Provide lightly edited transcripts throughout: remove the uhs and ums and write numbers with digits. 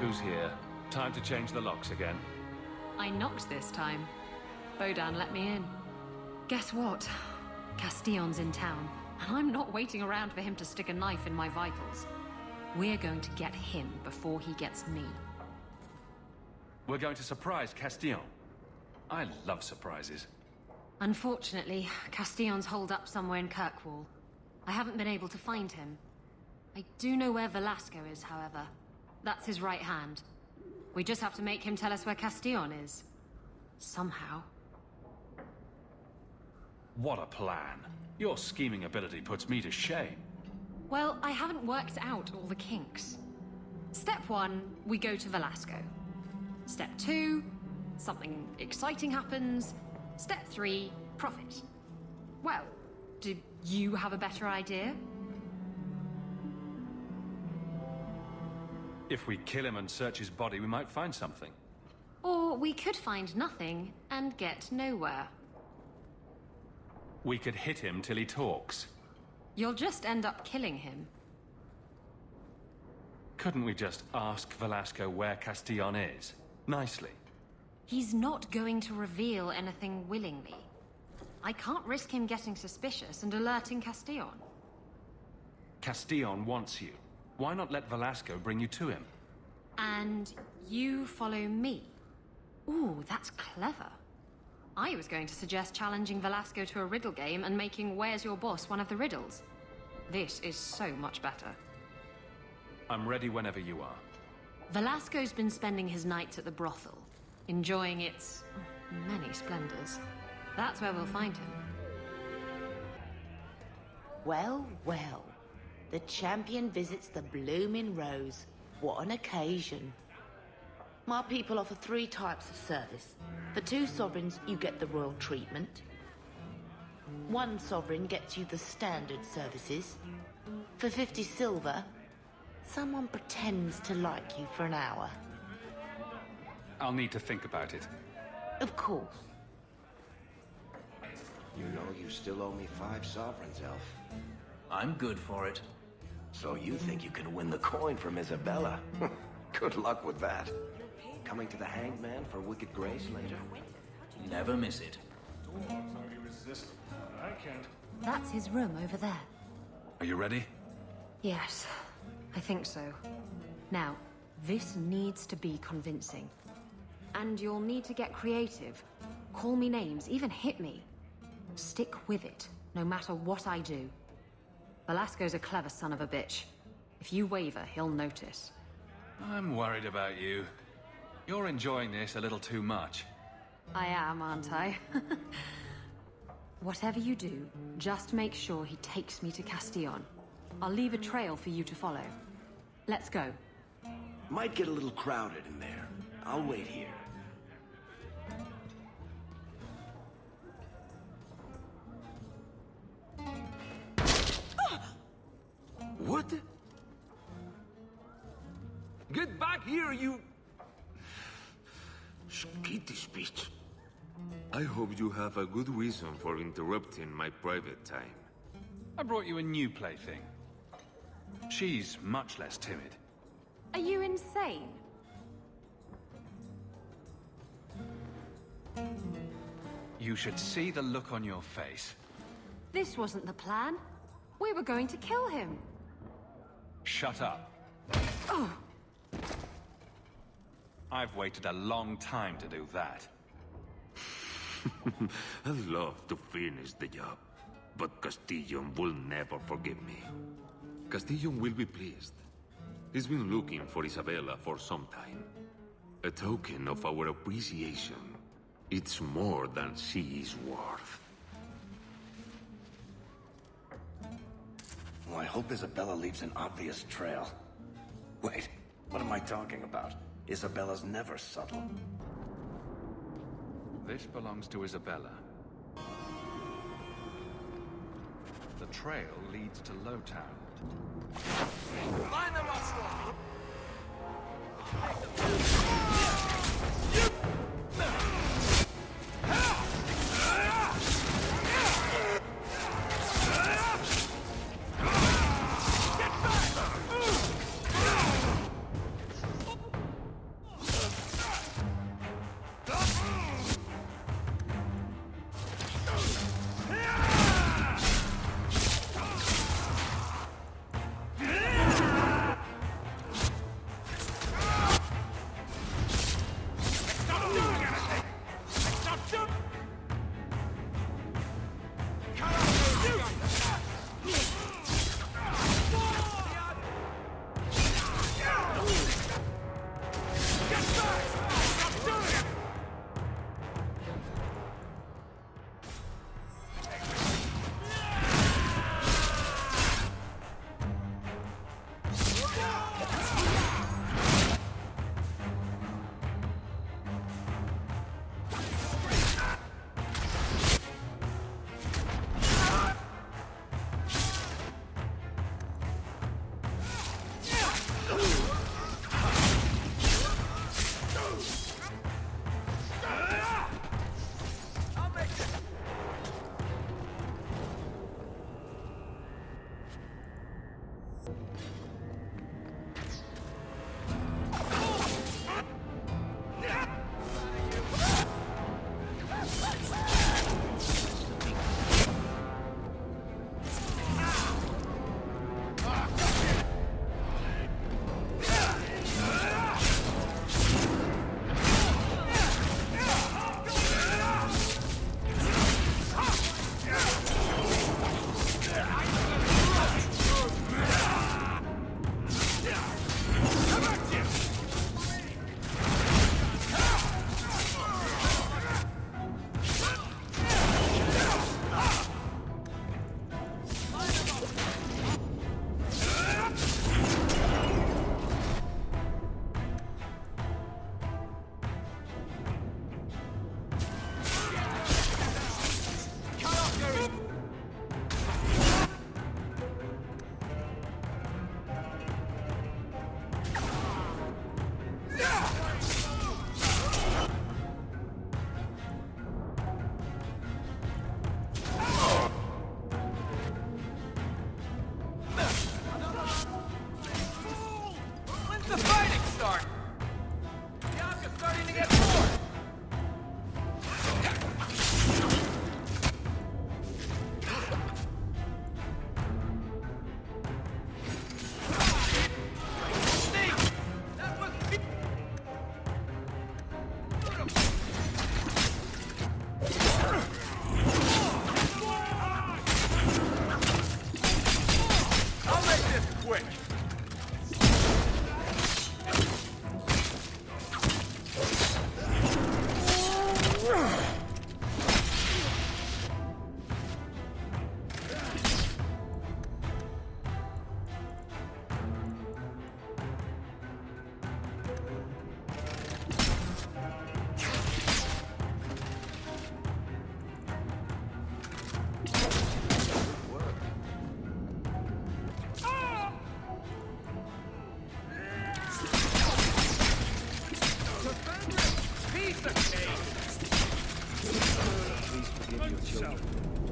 who's here. Time to change the locks again. I knocked this time. Bodan let me in. Guess what? Castillon's in town, and I'm not waiting around for him to stick a knife in my vitals. We're going to get him before he gets me. We're going to surprise Castillon. I love surprises. Unfortunately, Castillon's holed up somewhere in Kirkwall. I haven't been able to find him. I do know where Velasco is, however. That's his right hand. We just have to make him tell us where Castillon is. Somehow. What a plan. Your scheming ability puts me to shame. Well, I haven't worked out all the kinks. Step 1, we go to Velasco. Step 2, something exciting happens. Step 3, profit. Well, do you have a better idea? If we kill him and search his body, we might find something. Or we could find nothing and get nowhere. We could hit him till he talks. You'll just end up killing him. Couldn't we just ask Velasco where Castillon is? Nicely. He's not going to reveal anything willingly. I can't risk him getting suspicious and alerting Castillon. Castillon wants you. Why not let Velasco bring you to him? And you follow me. Ooh, that's clever. I was going to suggest challenging Velasco to a riddle game and making Where's Your Boss one of the riddles. This is so much better. I'm ready whenever you are. Velasco's been spending his nights at the brothel, enjoying its many splendors. That's where we'll find him. Well, well. The champion visits the blooming rose. What an occasion. My people offer 3 types of service. For 2 sovereigns, you get the royal treatment. 1 sovereign gets you the standard services. For 50 silver, someone pretends to like you for an hour. I'll need to think about it. Of course. You know you still owe me 5 sovereigns, Elf. I'm good for it. So you think you can win the coin from Isabella? Good luck with that. Coming to the Hanged Man for Wicked Grace later? Never miss it. That's his room over there. Are you ready? Yes, I think so. Now, this needs to be convincing. And you'll need to get creative. Call me names, even hit me. Stick with it, no matter what I do. Velasco's a clever son of a bitch. If you waver, he'll notice. I'm worried about you. You're enjoying this a little too much. I am, aren't I? Whatever you do, just make sure he takes me to Castillon. I'll leave a trail for you to follow. Let's go. Might get a little crowded in there. I'll wait here. What? Get back here, you... skittish bitch. I hope you have a good reason for interrupting my private time. I brought you a new plaything. She's much less timid. Are you insane? You should see the look on your face. This wasn't the plan. We were going to kill him. Shut up. Oh, I've waited a long time to do that. I'd love to finish the job, but Castillon will never forgive me. Castillon will be pleased. He's been looking for Isabella for some time. A token of our appreciation. It's more than she is worth. Well, I hope Isabella leaves an obvious trail. Wait, what am I talking about? Isabella's never subtle. This belongs to Isabella. The trail leads to Lowtown. Line them up, Swan!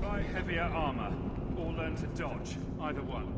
Buy heavier armor, or learn to dodge. Either one.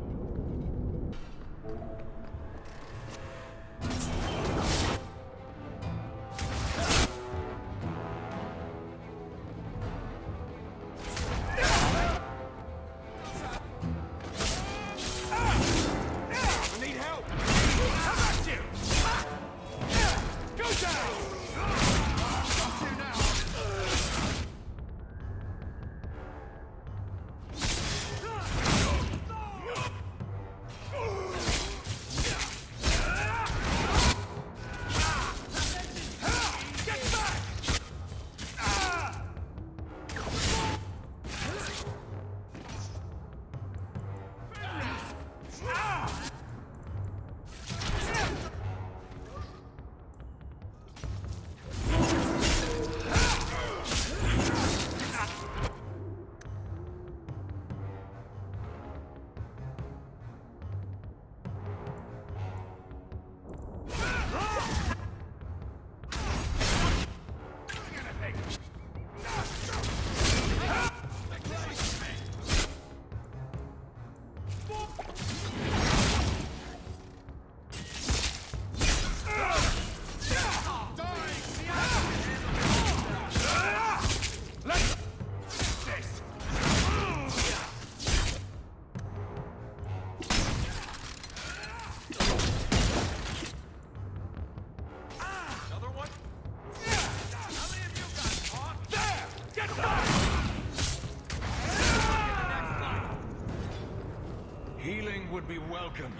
Healing would be welcome.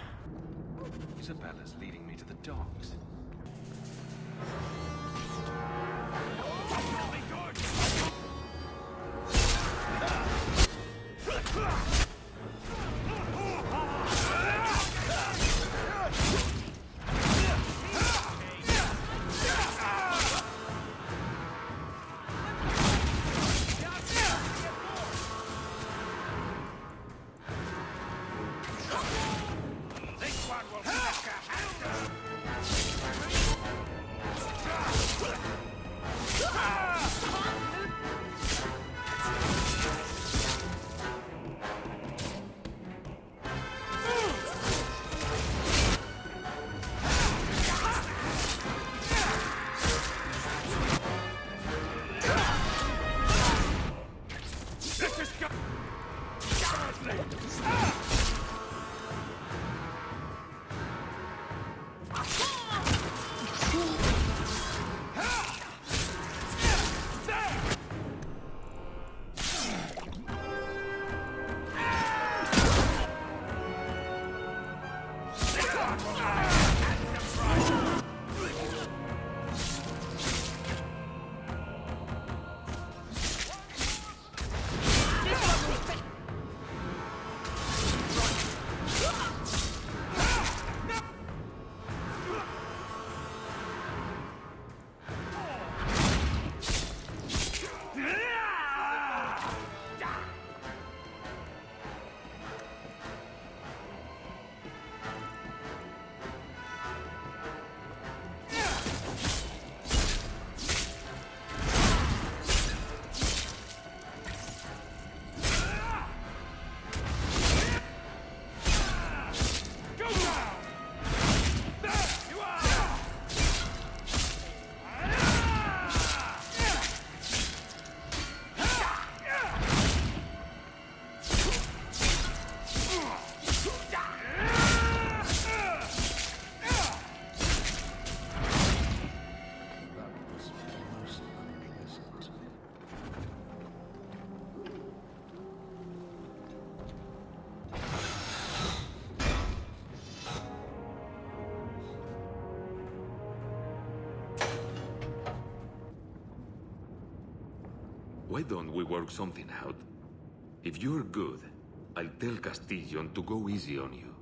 Isabella's leading me to the docks. Why don't we work something out? If you're good, I'll tell Castillon to go easy on you.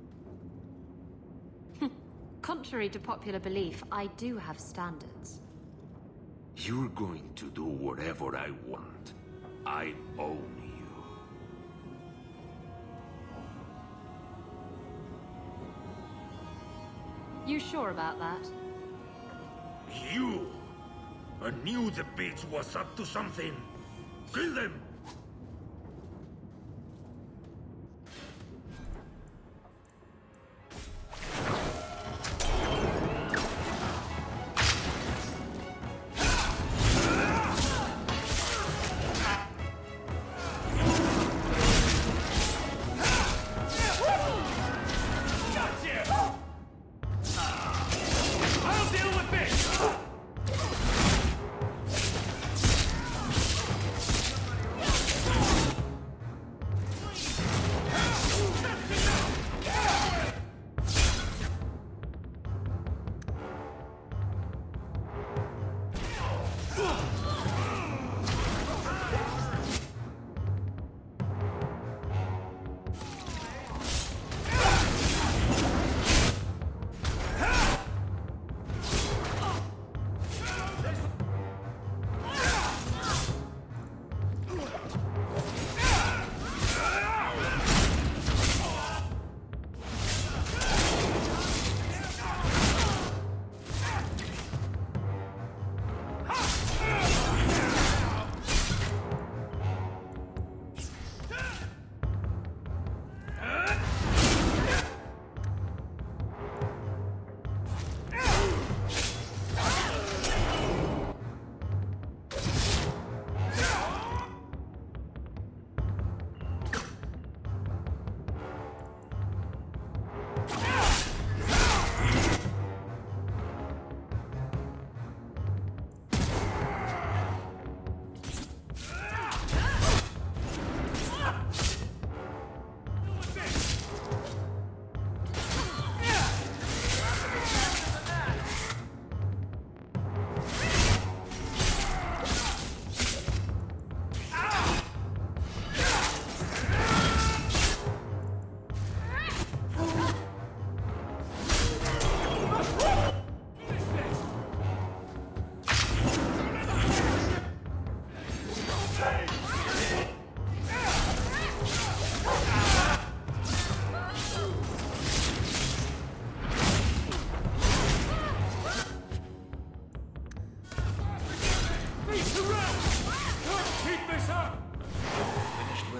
Contrary to popular belief, I do have standards. You're going to do whatever I want. I own you. You sure about that? You! I knew the bitch was up to something! Kill them!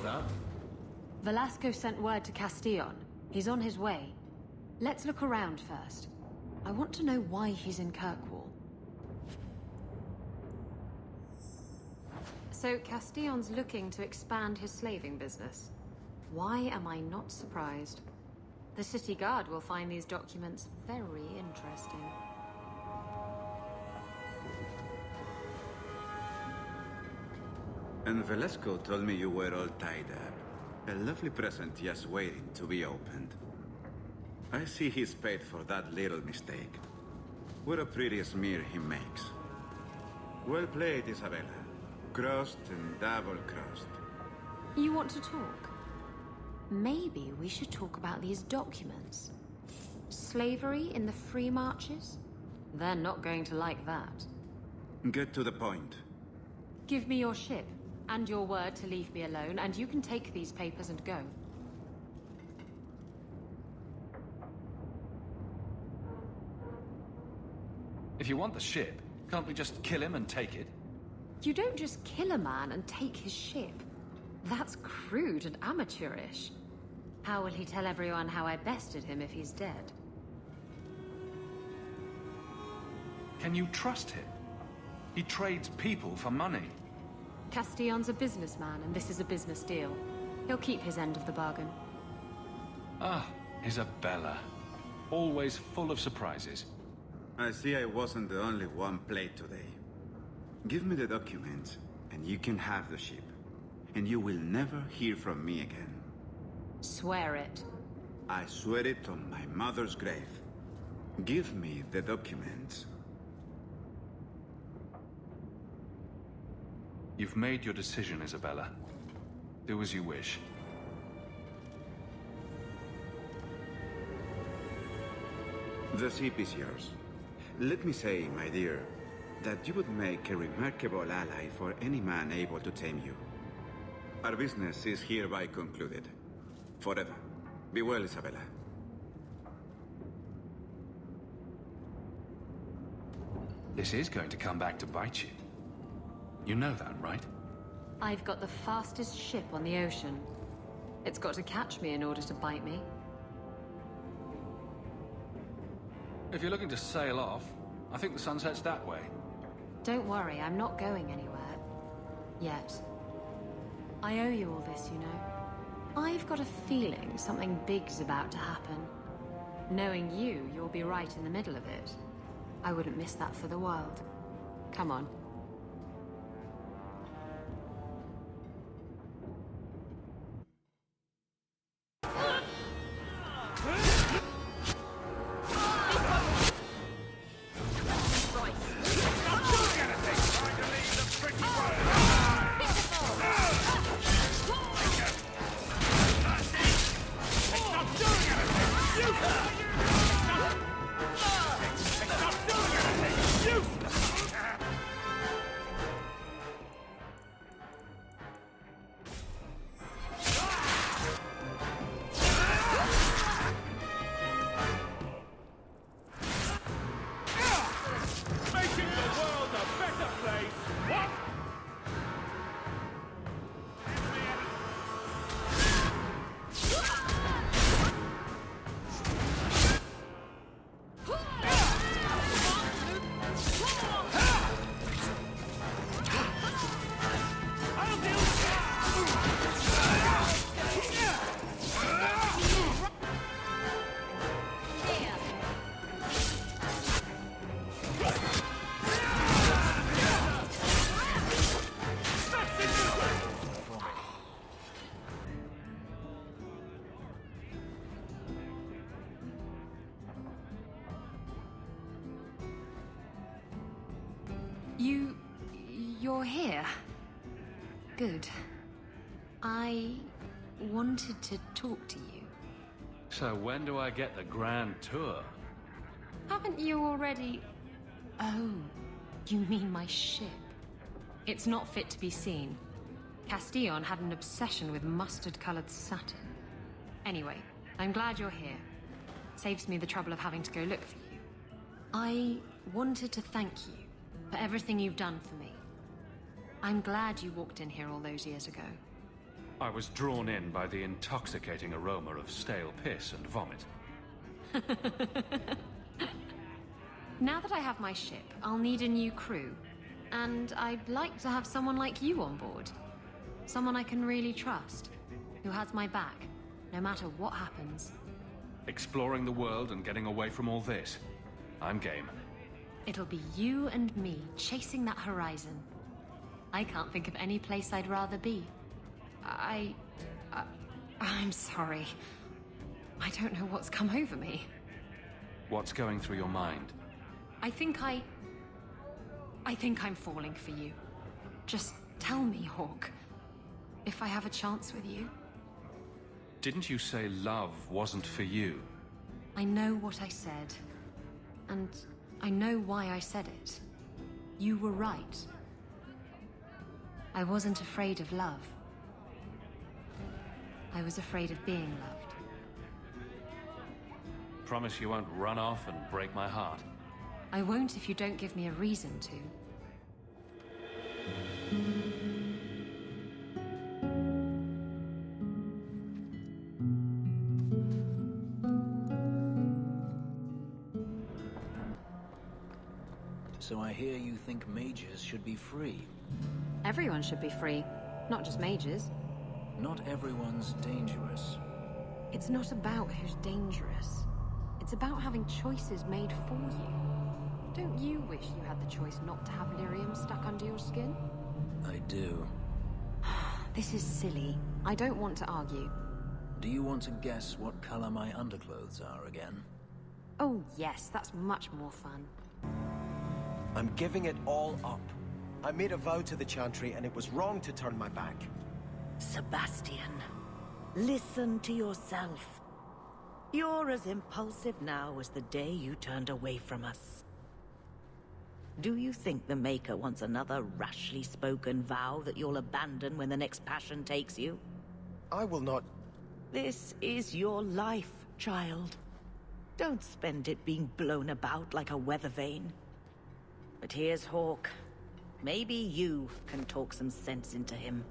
that. Velasco sent word to Castillon. He's on his way. Let's look around first. I want to know why he's in Kirkwall. So Castillon's looking to expand his slaving business. Why am I not surprised? The city guard will find these documents very interesting. And Velasco told me you were all tied up. A lovely present just waiting to be opened. I see he's paid for that little mistake. What a pretty smear he makes. Well played, Isabella. Crossed and double-crossed. You want to talk? Maybe we should talk about these documents. Slavery in the free marches? They're not going to like that. Get to the point. Give me your ship, and your word to leave me alone, and you can take these papers and go. If you want the ship, can't we just kill him and take it? You don't just kill a man and take his ship. That's crude and amateurish. How will he tell everyone how I bested him if he's dead? Can you trust him? He trades people for money. Castillon's a businessman, and this is a business deal. He'll keep his end of the bargain. Ah, Isabella. Always full of surprises. I see I wasn't the only one played today. Give me the documents, and you can have the ship. And you will never hear from me again. Swear it. I swear it on my mother's grave. Give me the documents. You've made your decision, Isabella. Do as you wish. The ship is yours. Let me say, my dear, that you would make a remarkable ally for any man able to tame you. Our business is hereby concluded. Forever. Be well, Isabella. This is going to come back to bite you. You know that, right? I've got the fastest ship on the ocean. It's got to catch me in order to bite me. If you're looking to sail off, I think the sun sets that way. Don't worry, I'm not going anywhere. Yet. I owe you all this, you know. I've got a feeling something big's about to happen. Knowing you, you'll be right in the middle of it. I wouldn't miss that for the world. Come on. You're here. Good. I wanted to talk to you. So when do I get the grand tour? Haven't you already... Oh, you mean my ship? It's not fit to be seen. Castillon had an obsession with mustard-colored satin. Anyway, I'm glad you're here. Saves me the trouble of having to go look for you. I wanted to thank you for everything you've done for me. I'm glad you walked in here all those years ago. I was drawn in by the intoxicating aroma of stale piss and vomit. Now that I have my ship, I'll need a new crew. And I'd like to have someone like you on board. Someone I can really trust, who has my back, no matter what happens. Exploring the world and getting away from all this. I'm game. It'll be you and me chasing that horizon. I can't think of any place I'd rather be. I'm sorry. I don't know what's come over me. What's going through your mind? I think I'm falling for you. Just tell me, Hawk, if I have a chance with you. Didn't you say love wasn't for you? I know what I said. And I know why I said it. You were right. I wasn't afraid of love. I was afraid of being loved. Promise you won't run off and break my heart. I won't if you don't give me a reason to. So I hear you think mages should be free. Everyone should be free, not just mages. Not everyone's dangerous. It's not about who's dangerous. It's about having choices made for you. Don't you wish you had the choice not to have lyrium stuck under your skin? I do. This is silly. I don't want to argue. Do you want to guess what color my underclothes are again? Oh yes, that's much more fun. I'm giving it all up. I made a vow to the Chantry, and it was wrong to turn my back. Sebastian, listen to yourself. You're as impulsive now as the day you turned away from us. Do you think the Maker wants another rashly spoken vow that you'll abandon when the next passion takes you? I will not... This is your life, child. Don't spend it being blown about like a weather vane. But here's Hawk. Maybe you can talk some sense into him.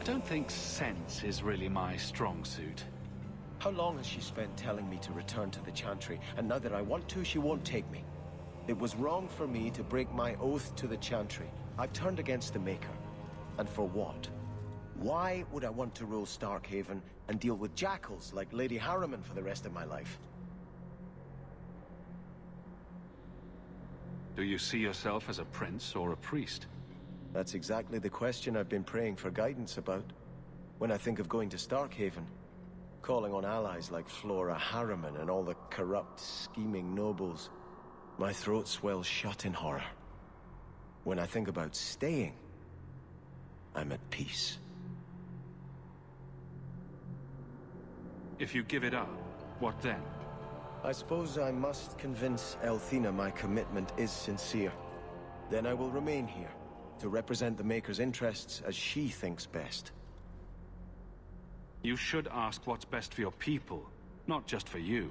I don't think sense is really my strong suit. How long has she spent telling me to return to the Chantry, and now that I want to, she won't take me? It was wrong for me to break my oath to the Chantry. I've turned against the Maker. And for what? Why would I want to rule Starkhaven and deal with jackals like Lady Harriman for the rest of my life? Do you see yourself as a prince or a priest? That's exactly the question I've been praying for guidance about. When I think of going to Starkhaven, calling on allies like Flora Harriman and all the corrupt, scheming nobles, my throat swells shut in horror. When I think about staying, I'm at peace. If you give it up, what then? I suppose I must convince Elthina my commitment is sincere. Then I will remain here, to represent the Maker's interests as she thinks best. You should ask what's best for your people, not just for you.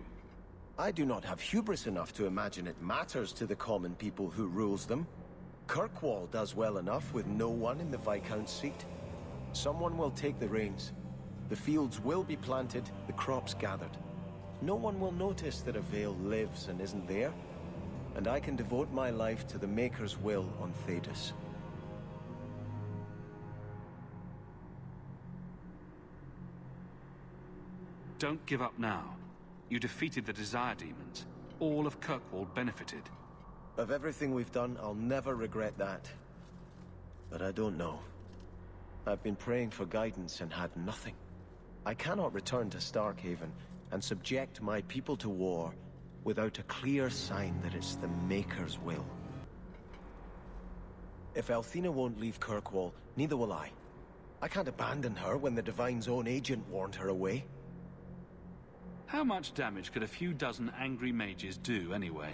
I do not have hubris enough to imagine it matters to the common people who rules them. Kirkwall does well enough with no one in the Viscount's seat. Someone will take the reins. The fields will be planted, the crops gathered. No one will notice that a Vale lives and isn't there. And I can devote my life to the Maker's will on Thedas. Don't give up now. You defeated the Desire Demons. All of Kirkwall benefited. Of everything we've done, I'll never regret that. But I don't know. I've been praying for guidance and had nothing. I cannot return to Starkhaven and subject my people to war without a clear sign that it's the Maker's will. If Elthina won't leave Kirkwall, neither will I. I can't abandon her when the Divine's own agent warned her away. How much damage could a few dozen angry mages do, anyway?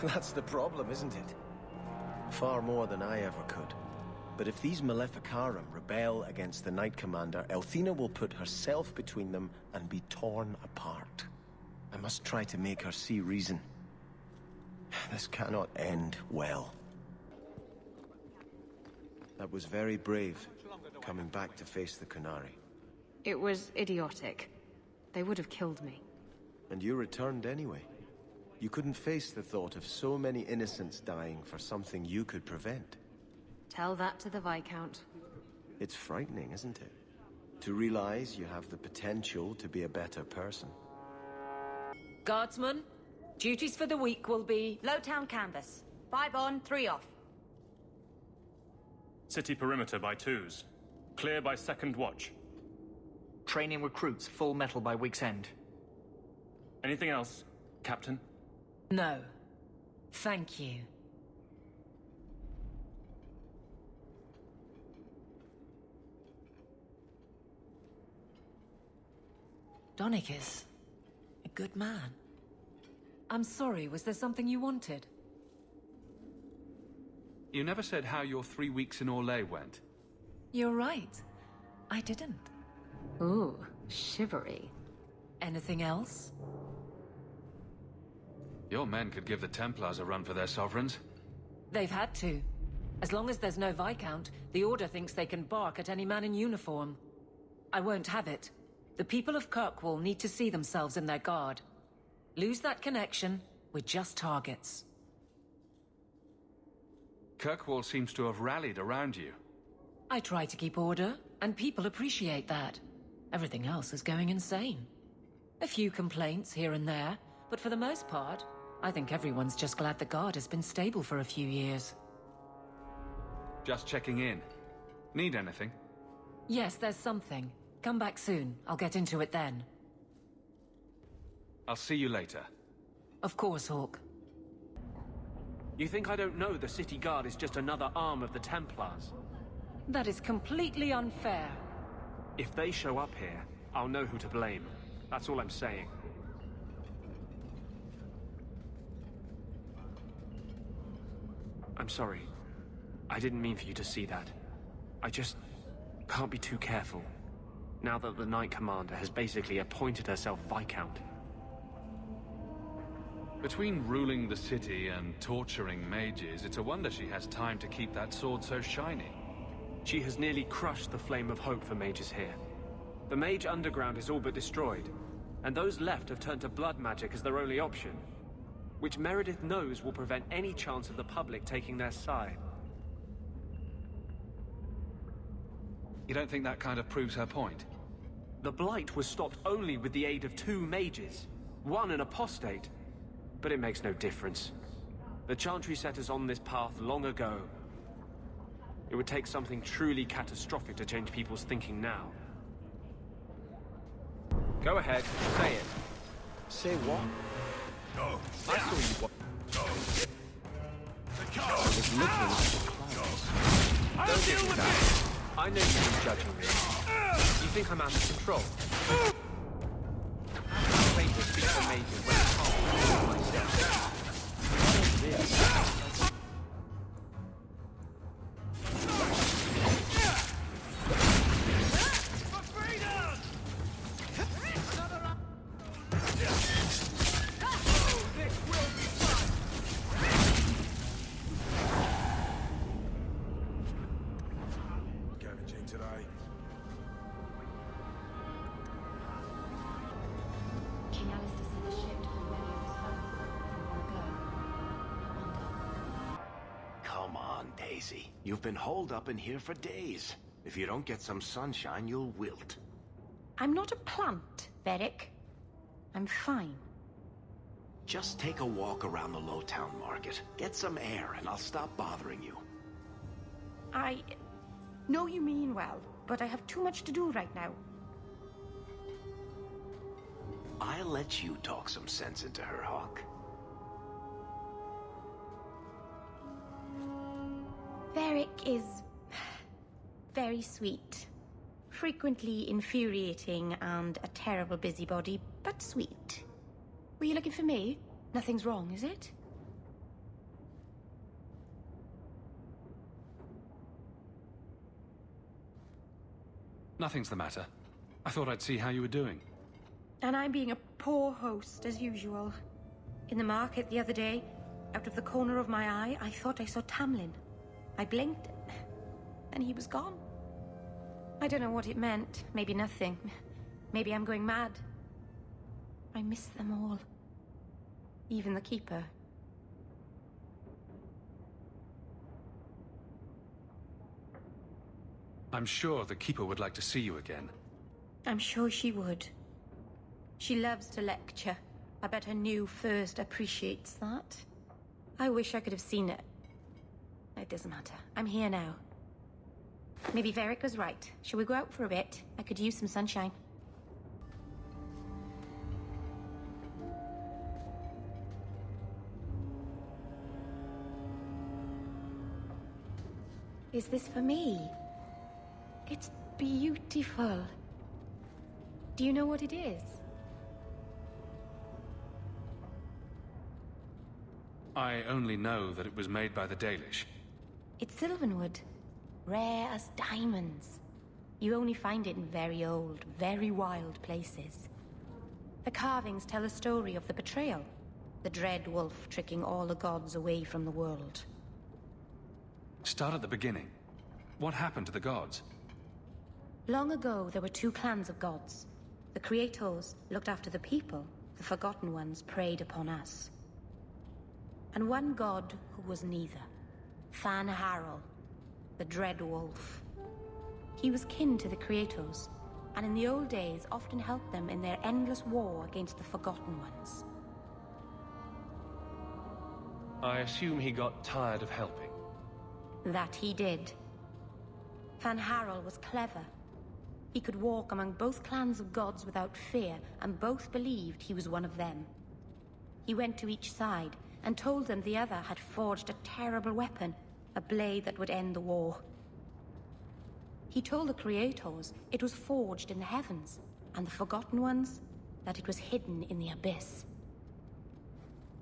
That's the problem, isn't it? Far more than I ever could. But if these Maleficarum rebel against the Knight Commander, Elthina will put herself between them and be torn apart. I must try to make her see reason. This cannot end well. That was very brave, coming back to face the Qunari. It was idiotic. They would have killed me. And you returned anyway. You couldn't face the thought of so many innocents dying for something you could prevent. Tell that to the Viscount. It's frightening, isn't it? To realize you have the potential to be a better person. Guardsmen, duties for the week will be... Lowtown canvas. 5 on, 3 off. City perimeter by 2s. Clear by 2nd watch. Training recruits full metal by week's end. Anything else, Captain? No. Thank you. Donnick is a good man. I'm sorry, was there something you wanted? You never said how your 3 weeks in Orlais went. You're right. I didn't. Ooh, shivery. Anything else? Your men could give the Templars a run for their sovereigns. They've had to. As long as there's no Viscount, the Order thinks they can bark at any man in uniform. I won't have it. The people of Kirkwall need to see themselves in their guard. Lose that connection, we're just targets. Kirkwall seems to have rallied around you. I try to keep order, and people appreciate that. Everything else is going insane. A few complaints here and there, but for the most part, I think everyone's just glad the guard has been stable for a few years. Just checking in. Need anything? Yes, there's something. Come back soon. I'll get into it then. I'll see you later. Of course, Hawk. You think I don't know the City Guard is just another arm of the Templars? That is completely unfair. If they show up here, I'll know who to blame. That's all I'm saying. I'm sorry. I didn't mean for you to see that. I just can't be too careful. Now that the Knight Commander has basically appointed herself Viscount. Between ruling the city and torturing mages, it's a wonder she has time to keep that sword so shiny. She has nearly crushed the flame of hope for mages here. The Mage Underground is all but destroyed, and those left have turned to blood magic as their only option, which Meredith knows will prevent any chance of the public taking their side. You don't think that kind of proves her point? The Blight was stopped only with the aid of 2 mages, one an apostate. But it makes no difference. The Chantry set us on this path long ago. It would take something truly catastrophic to change people's thinking now. Go ahead, say it. Say what? I saw you what. I was looking at the clouds. Don't get me that. I know you've been judging me. You think I'm out of control? I claim to speak for mages when I can't myself. Scavenging today. King Alistair said the ship took many of us home if we want to go. I wonder. Come on, Daisy. You've been holed up in here for days. If you don't get some sunshine, you'll wilt. I'm not a plant, Beric. I'm fine. Just take a walk around the Lowtown Market. Get some air, and I'll stop bothering you. I know you mean well, but I have too much to do right now. I'll let you talk some sense into her, Hawk. Beric is very sweet. Frequently infuriating and a terrible busybody, but sweet. Were you looking for me? Nothing's wrong, is it? Nothing's the matter. I thought I'd see how you were doing. And I'm being a poor host, as usual. In the market the other day, out of the corner of my eye, I thought I saw Tamlin. I blinked, and he was gone. I don't know what it meant. Maybe nothing. Maybe I'm going mad. I miss them all. Even the Keeper. I'm sure the Keeper would like to see you again. I'm sure she would. She loves to lecture. I bet her new first appreciates that. I wish I could have seen it. It doesn't matter. I'm here now. Maybe Varric was right. Shall we go out for a bit? I could use some sunshine. Is this for me? It's beautiful. Do you know what it is? I only know that it was made by the Dalish. It's sylvanwood. Rare as diamonds. You only find it in very old, very wild places. The carvings tell a story of the betrayal. The dread wolf tricking all the gods away from the world. Start at the beginning. What happened to the gods? Long ago, there were two clans of gods. The Creators looked after the people. The Forgotten Ones preyed upon us. And one god who was neither. Fan Harel, the Dread Wolf. He was kin to the Creators, and in the old days often helped them in their endless war against the Forgotten Ones. I assume he got tired of helping. That he did. Fan Harel was clever. He could walk among both clans of gods without fear, and both believed he was one of them. He went to each side and told them the other had forged a terrible weapon, a blade that would end the war. He told the Creators it was forged in the heavens, and the Forgotten Ones that it was hidden in the abyss.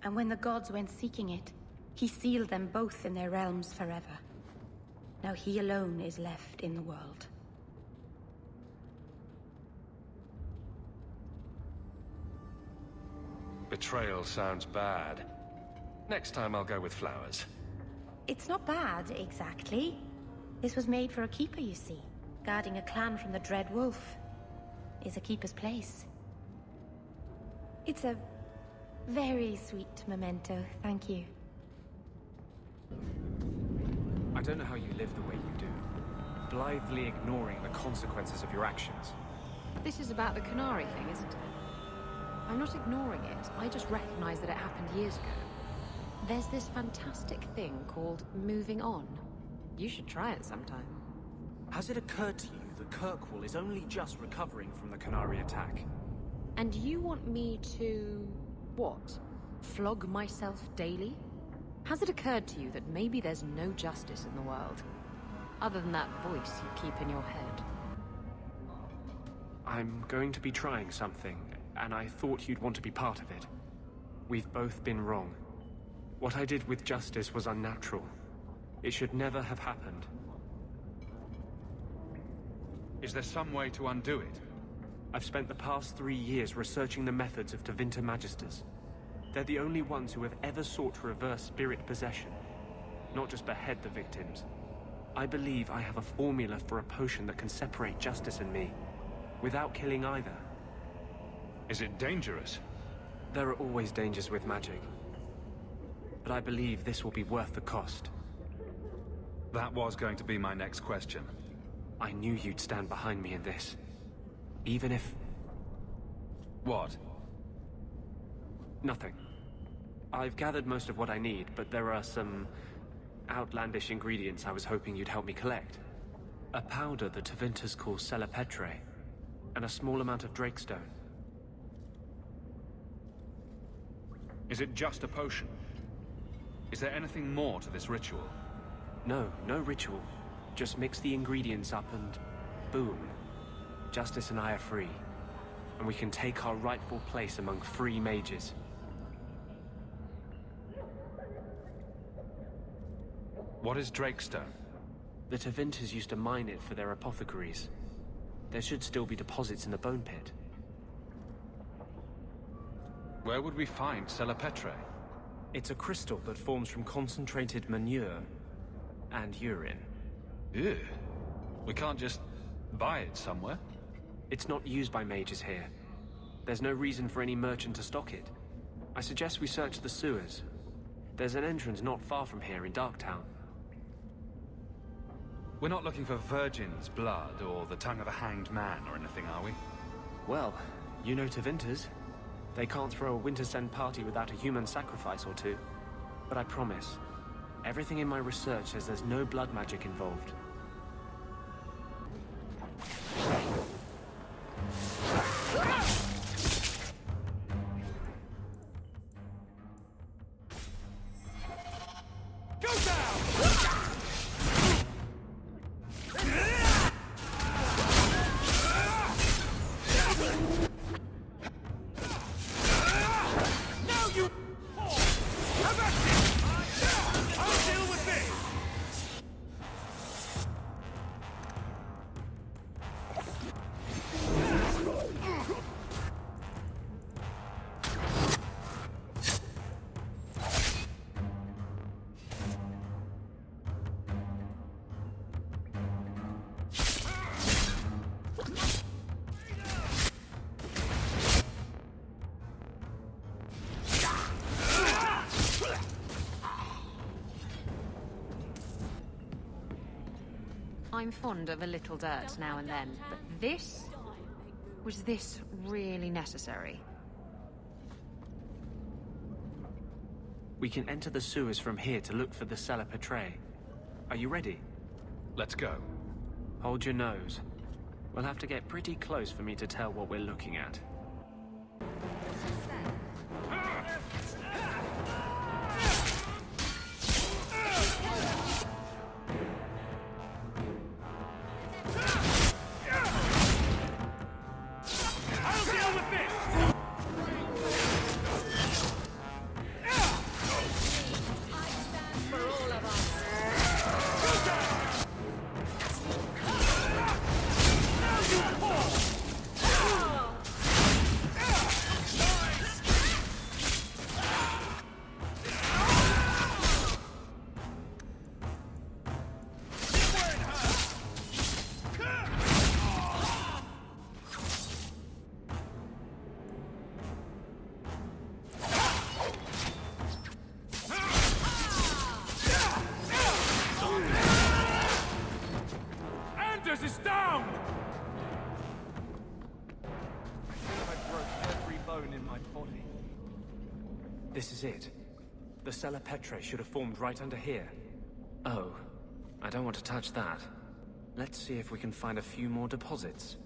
And when the gods went seeking it, he sealed them both in their realms forever. Now he alone is left in the world. Betrayal sounds bad. Next time I'll go with flowers. It's not bad, exactly. This was made for a keeper, you see. Guarding a clan from the Dread Wolf is a keeper's place. It's a very sweet memento, thank you. I don't know how you live the way you do, blithely ignoring the consequences of your actions. This is about the Canary thing, isn't it? I'm not ignoring it. I just recognize that it happened years ago. There's this fantastic thing called moving on. You should try it sometime. Has it occurred to you that Kirkwall is only just recovering from the Canary attack? And you want me to... what? Flog myself daily? Has it occurred to you that maybe there's no justice in the world? Other than that voice you keep in your head. I'm going to be trying something, and I thought you'd want to be part of it. We've both been wrong. What I did with Justice was unnatural. It should never have happened. Is there some way to undo it? I've spent the past 3 years researching the methods of Tevinter Magisters. They're the only ones who have ever sought to reverse spirit possession, not just behead the victims. I believe I have a formula for a potion that can separate Justice and me, without killing either. Is it dangerous? There are always dangers with magic. But I believe this will be worth the cost. That was going to be my next question. I knew you'd stand behind me in this. Even if... What? Nothing. I've gathered most of what I need, but there are some outlandish ingredients I was hoping you'd help me collect. A powder the Tevinters call Celepetre, and a small amount of Drakestone. Is it just a potion? Is there anything more to this ritual? No, no ritual. Just mix the ingredients up and... boom. Justice and I are free. And we can take our rightful place among free mages. What is Drakestone? The Tevinters used to mine it for their apothecaries. There should still be deposits in the bone pit. Where would we find Celepetre? It's a crystal that forms from concentrated manure and urine. Ew. We can't just buy it somewhere? It's not used by mages here. There's no reason for any merchant to stock it. I suggest we search the sewers. There's an entrance not far from here in Darktown. We're not looking for virgin's blood or the tongue of a hanged man or anything, are we? Well, you know Tevinters. They can't throw a Winter's End party without a human sacrifice or two. But I promise, everything in my research says there's no blood magic involved. I'm fond of a little dirt now and then, but this? Was this really necessary? We can enter the sewers from here to look for the cellar Petre. Are you ready? Let's go. Hold your nose. We'll have to get pretty close for me to tell what we're looking at. Is down! I broke every bone in my body. This is it. The cellar Petre should have formed right under here. Oh, I don't want to touch that. Let's see if we can find a few more deposits.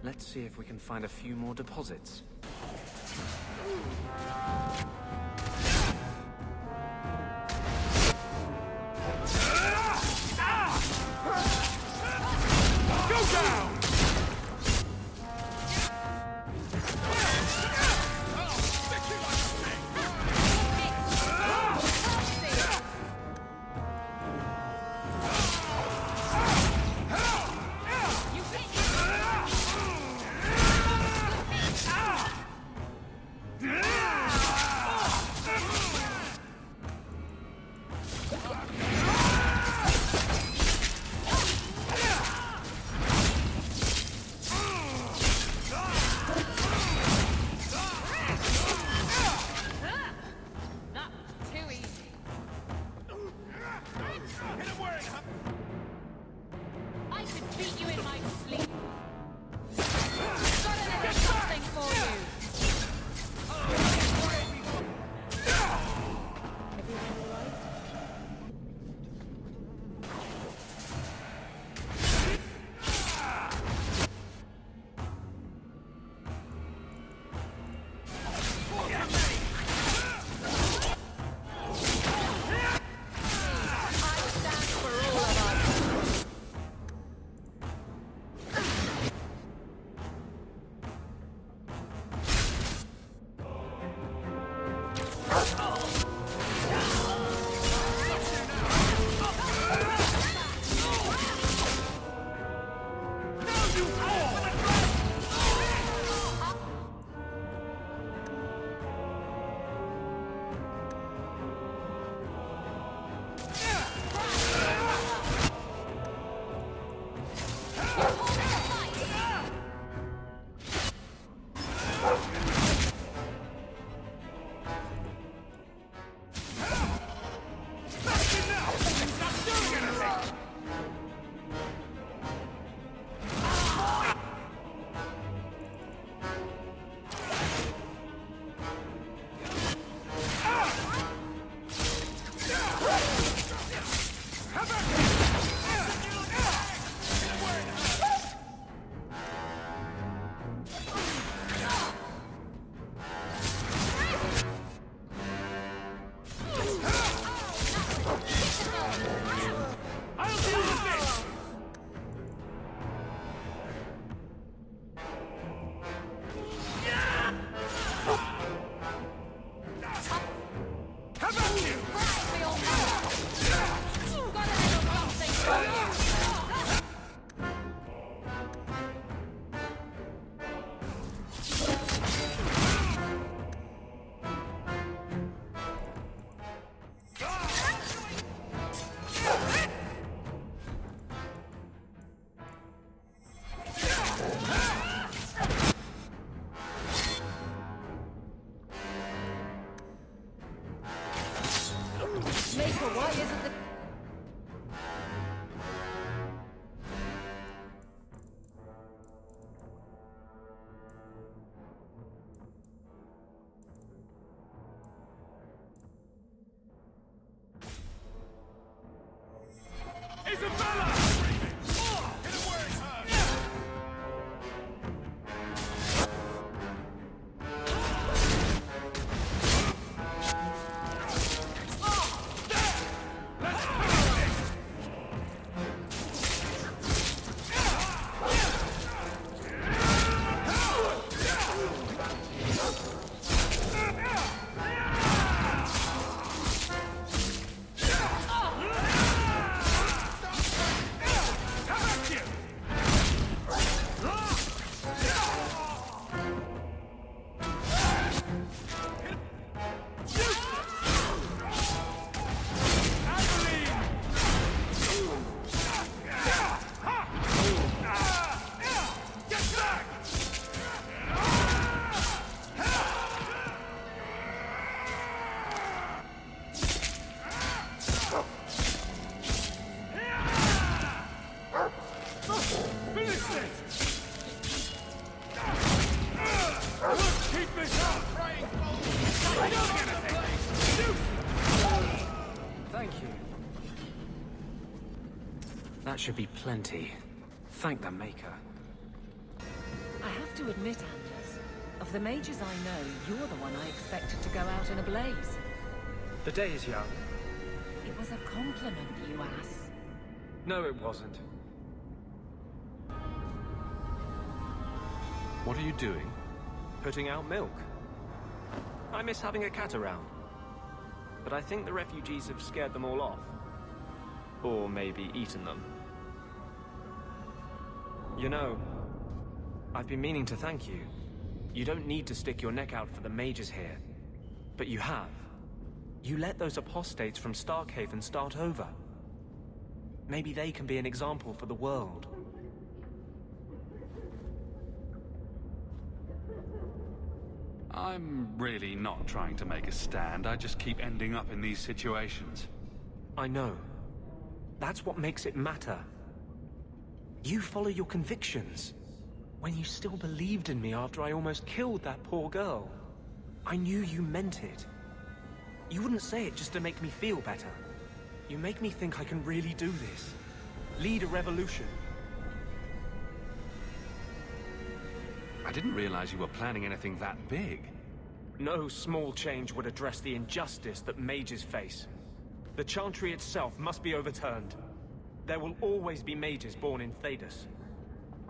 Let's see if we can find a few more deposits. Go down! Maker, why isn't the... Thank you. That should be plenty. Thank the Maker. I have to admit, Anders, of the mages I know, you're the one I expected to go out in a blaze. The day is young. It was a compliment, you ass. No, it wasn't. What are you doing? Putting out milk. I miss having a cat around. But I think the refugees have scared them all off. Or maybe eaten them. You know, I've been meaning to thank you. You don't need to stick your neck out for the mages here. But you have. You let those apostates from Starkhaven start over. Maybe they can be an example for the world. I'm really not trying to make a stand. I just keep ending up in these situations. I know. That's what makes it matter. You follow your convictions. When you still believed in me after I almost killed that poor girl, I knew you meant it. You wouldn't say it just to make me feel better. You make me think I can really do this. Lead a revolution. I didn't realize you were planning anything that big. No small change would address the injustice that mages face. The Chantry itself must be overturned. There will always be mages born in Thedas.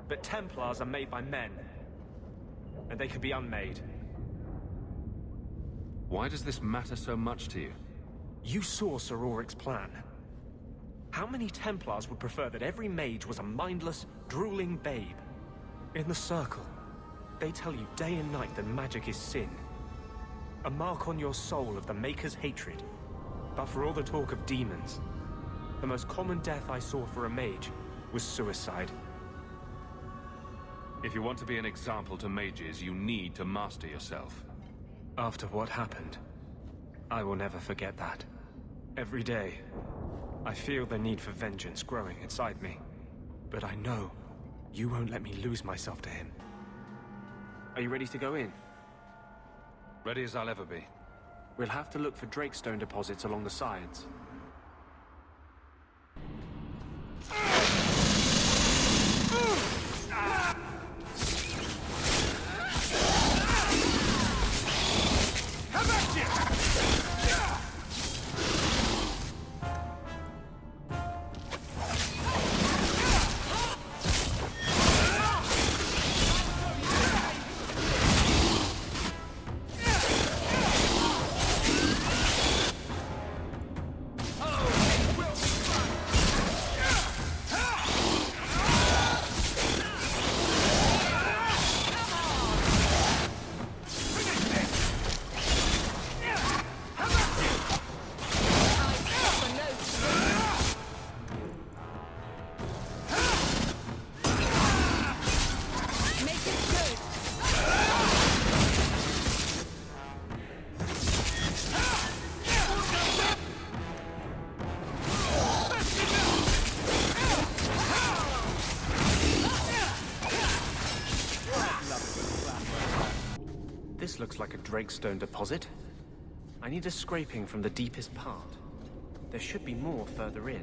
But Templars are made by men. And they can be unmade. Why does this matter so much to you? You saw Sir Auric's plan. How many Templars would prefer that every mage was a mindless, drooling babe? In the Circle, they tell you day and night that magic is sin. A mark on your soul of the Maker's hatred. But for all the talk of demons, the most common death I saw for a mage was suicide. If you want to be an example to mages, you need to master yourself. After what happened, I will never forget that. Every day, I feel the need for vengeance growing inside me. But I know you won't let me lose myself to him. Are you ready to go in? Ready as I'll ever be. We'll have to look for Drakestone deposits along the sides. This looks like a Drakestone deposit. I need a scraping from the deepest part. There should be more further in.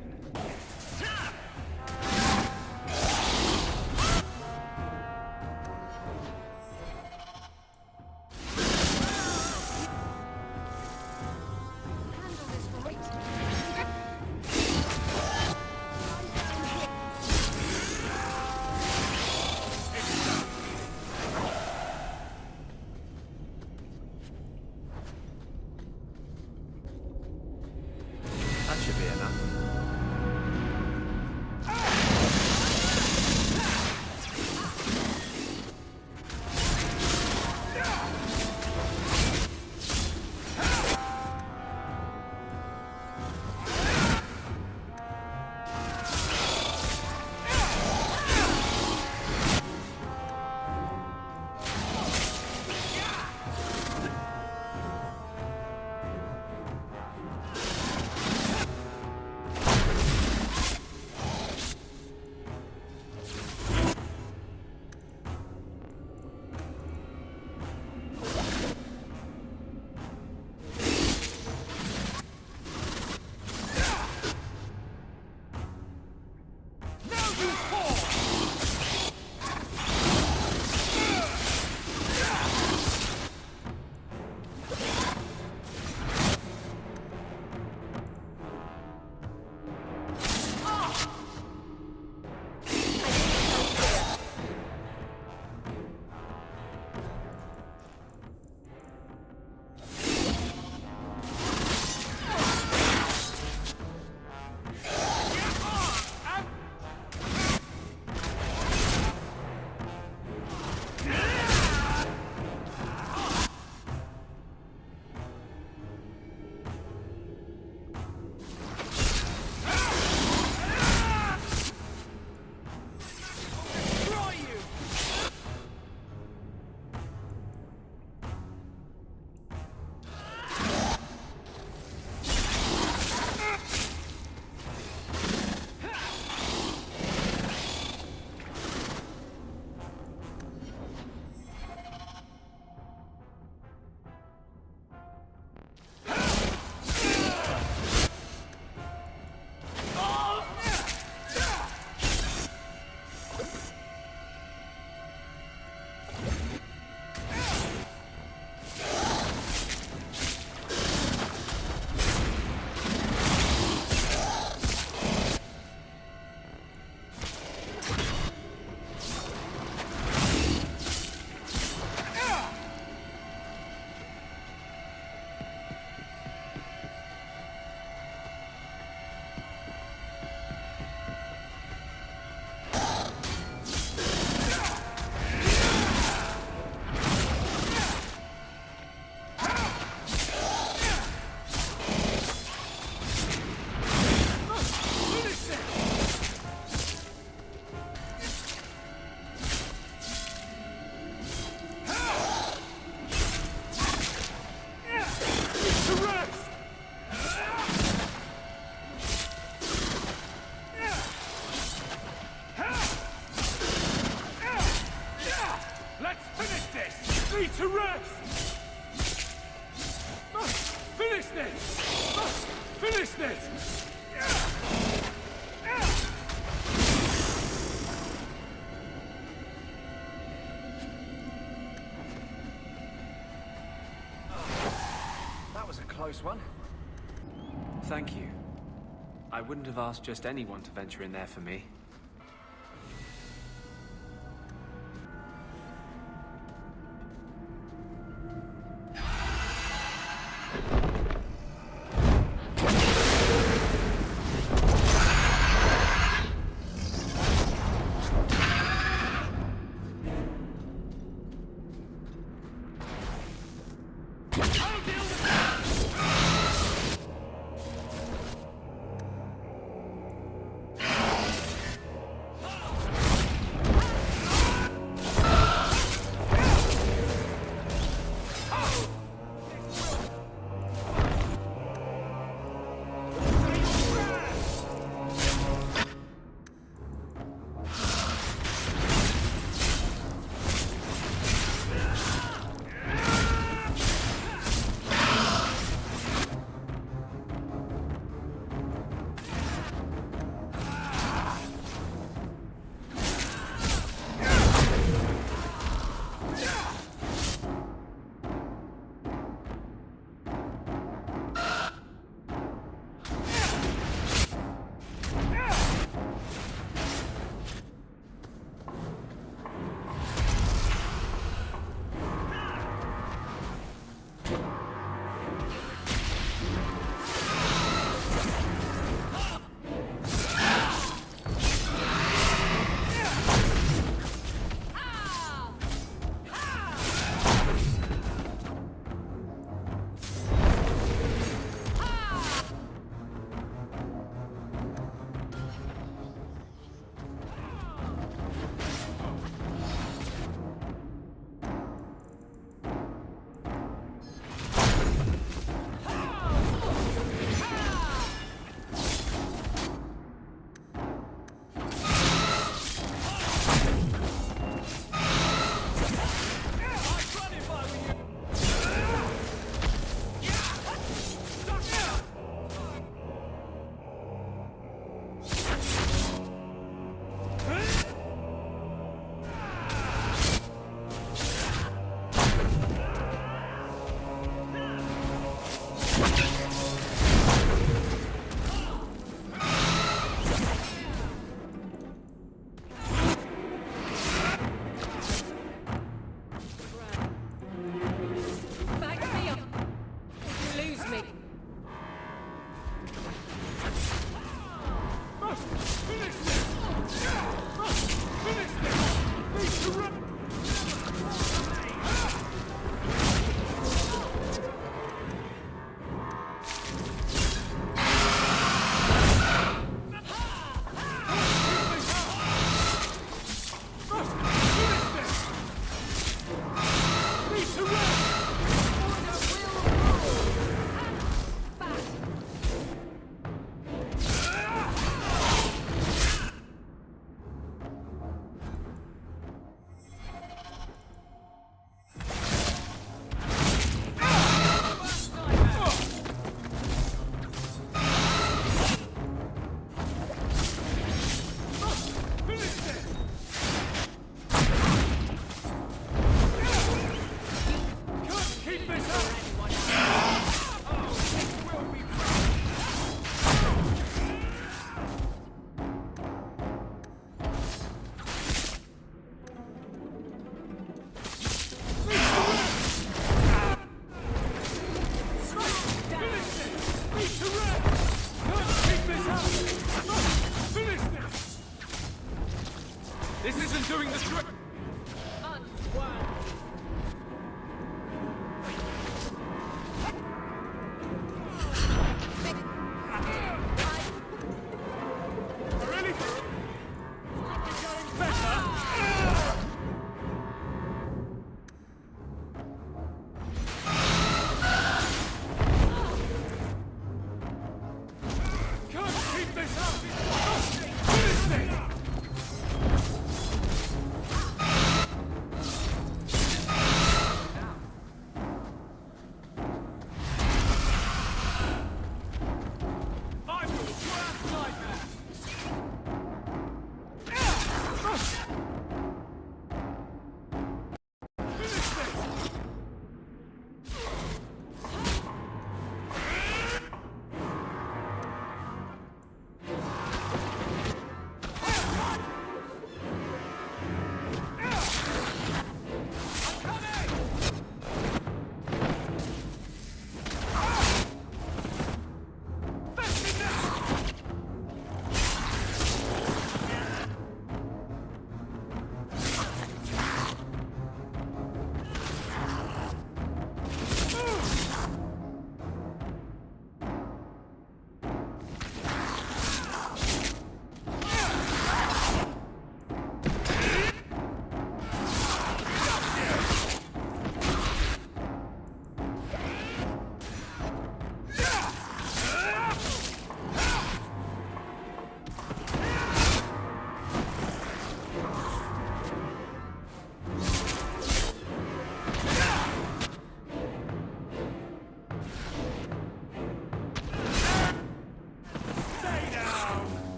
That should be enough. To rest! Finish this! Finish this! That was a close one. Thank you. I wouldn't have asked just anyone to venture in there for me.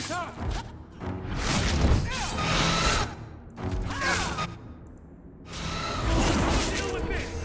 this up! Deal with this!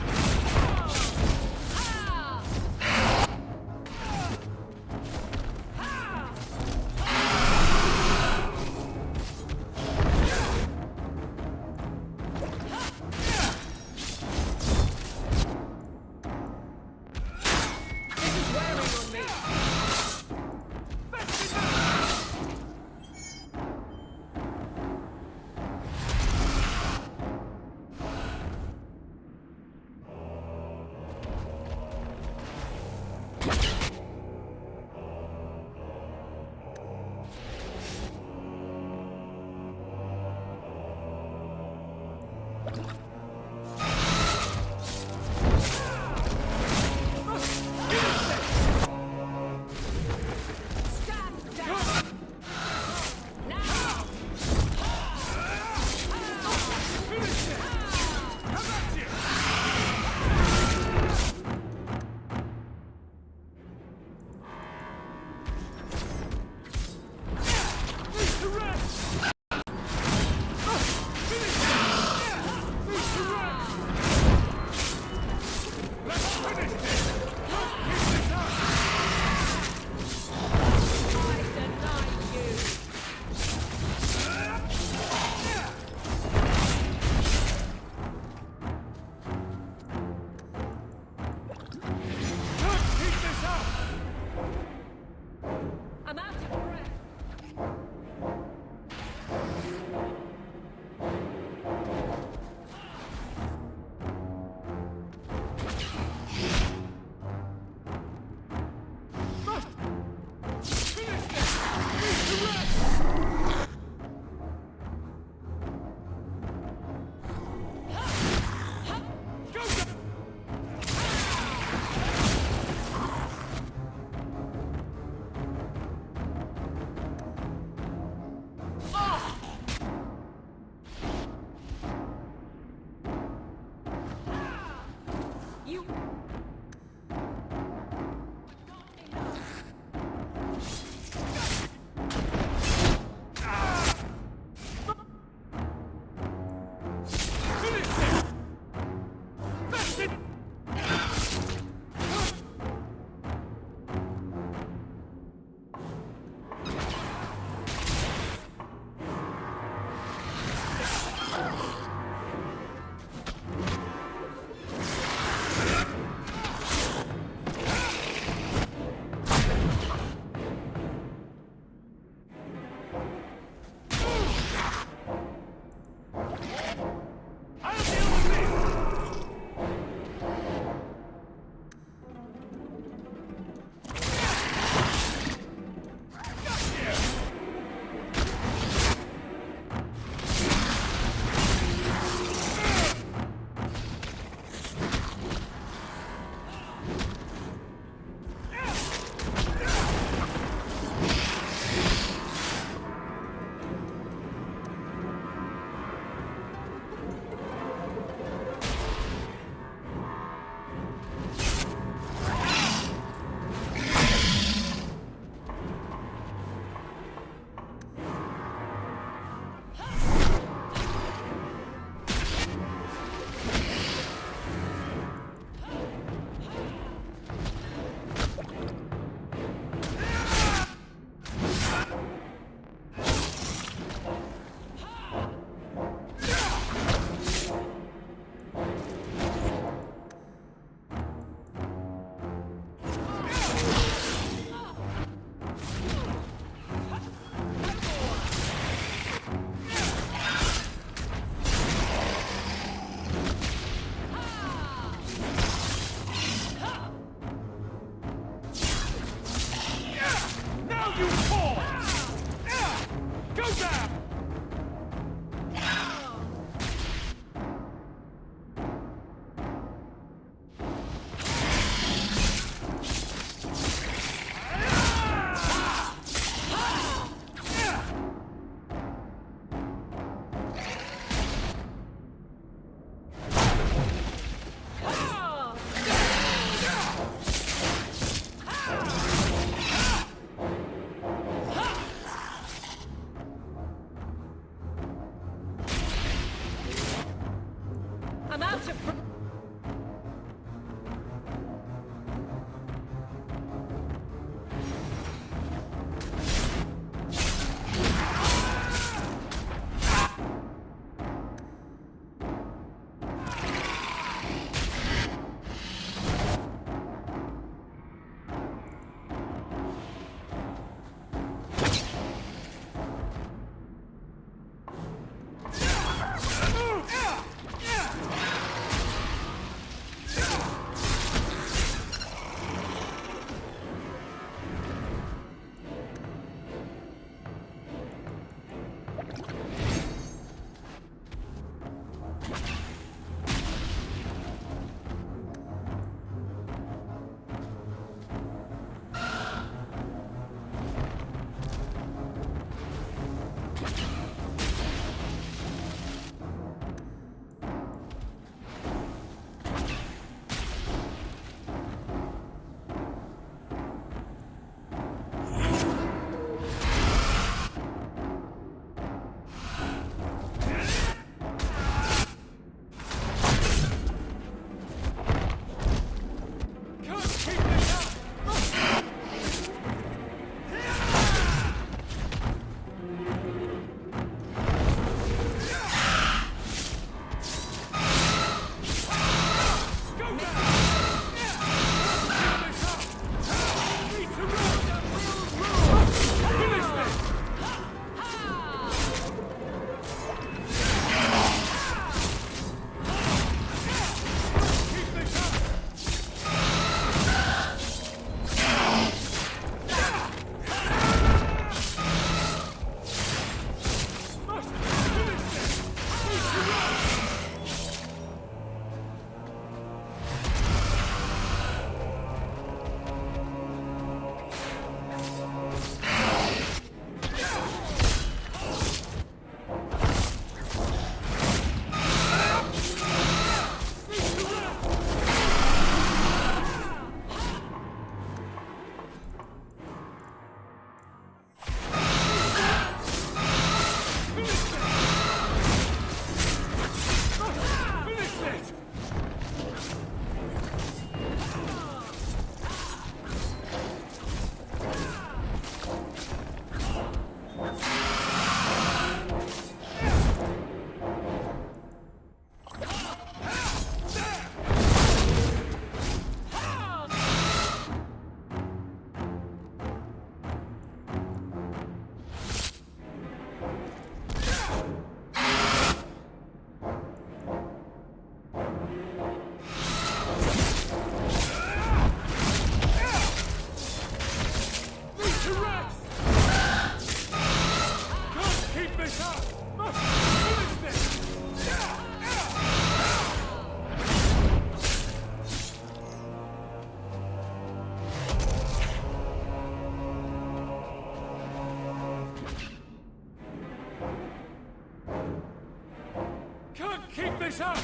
this up!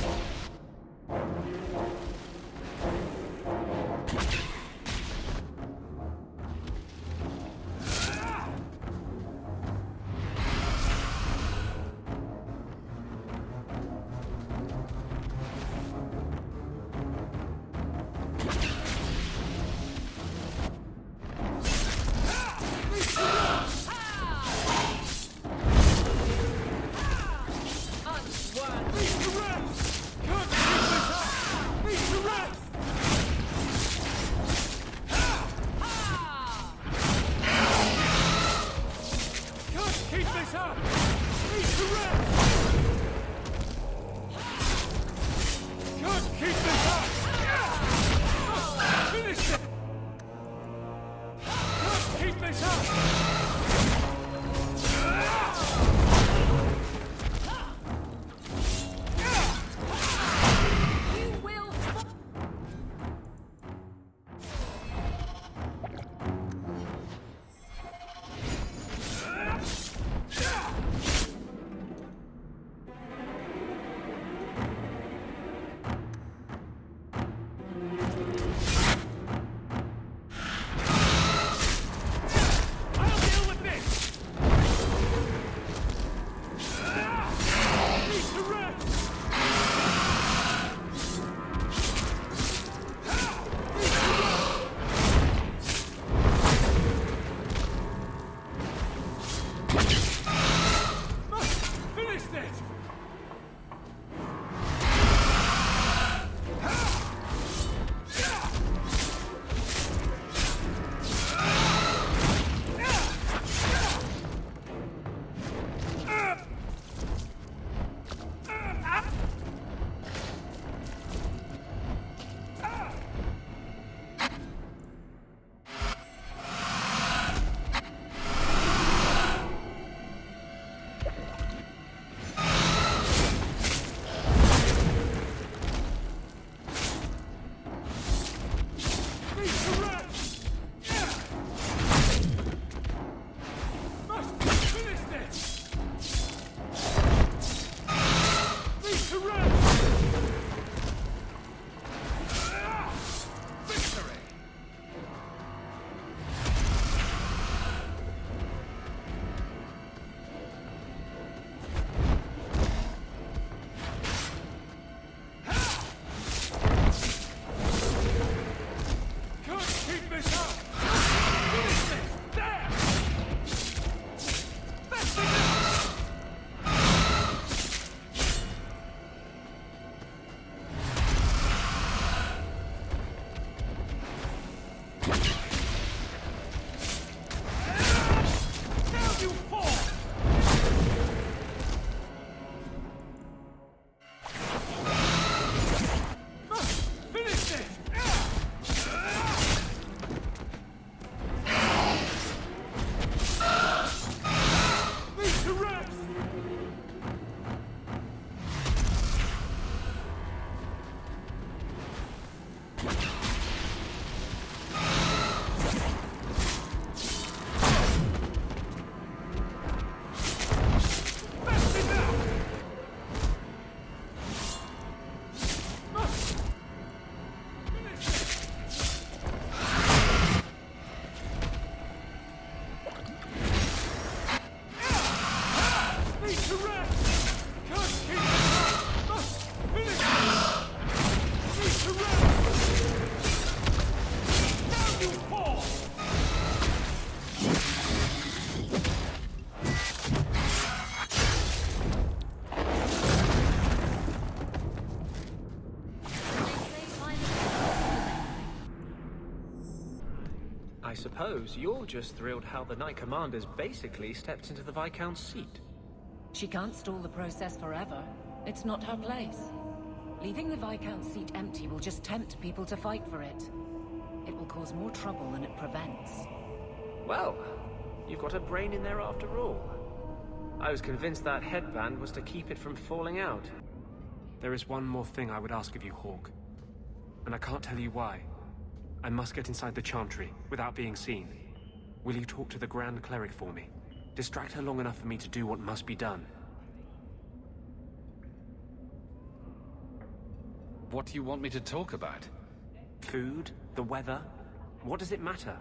I suppose you're just thrilled how the Knight Commander's basically stepped into the Viscount's seat. She can't stall the process forever. It's not her place. Leaving the Viscount's seat empty will just tempt people to fight for it. It will cause more trouble than it prevents. Well, you've got a brain in there after all. I was convinced that headband was to keep it from falling out. There is one more thing I would ask of you, Hawk. And I can't tell you why. I must get inside the Chantry, without being seen. Will you talk to the Grand Cleric for me? Distract her long enough for me to do what must be done. What do you want me to talk about? Food? The weather? What does it matter?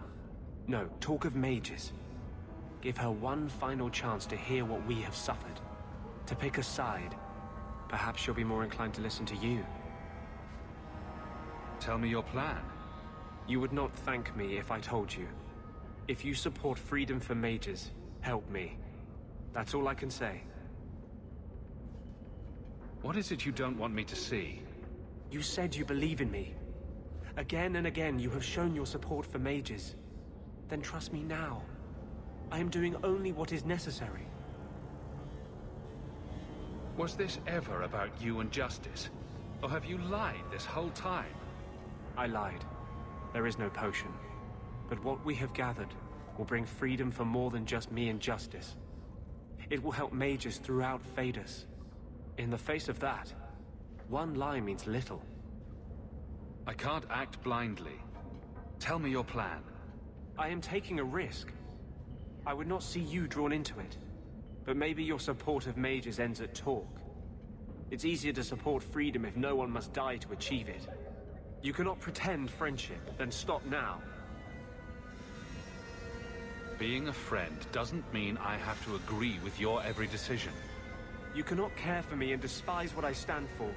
No, talk of mages. Give her one final chance to hear what we have suffered. To pick a side. Perhaps she'll be more inclined to listen to you. Tell me your plan. You would not thank me if I told you. If you support freedom for mages, help me. That's all I can say. What is it you don't want me to see? You said you believe in me. Again and again you have shown your support for mages. Then trust me now. I am doing only what is necessary. Was this ever about you and justice? Or have you lied this whole time? I lied. There is no potion. But what we have gathered will bring freedom for more than just me and justice. It will help mages throughout Phaedus. In the face of that, one lie means little. I can't act blindly. Tell me your plan. I am taking a risk. I would not see you drawn into it. But maybe your support of mages ends at talk. It's easier to support freedom if no one must die to achieve it. You cannot pretend friendship, then stop now. Being a friend doesn't mean I have to agree with your every decision. You cannot care for me and despise what I stand for.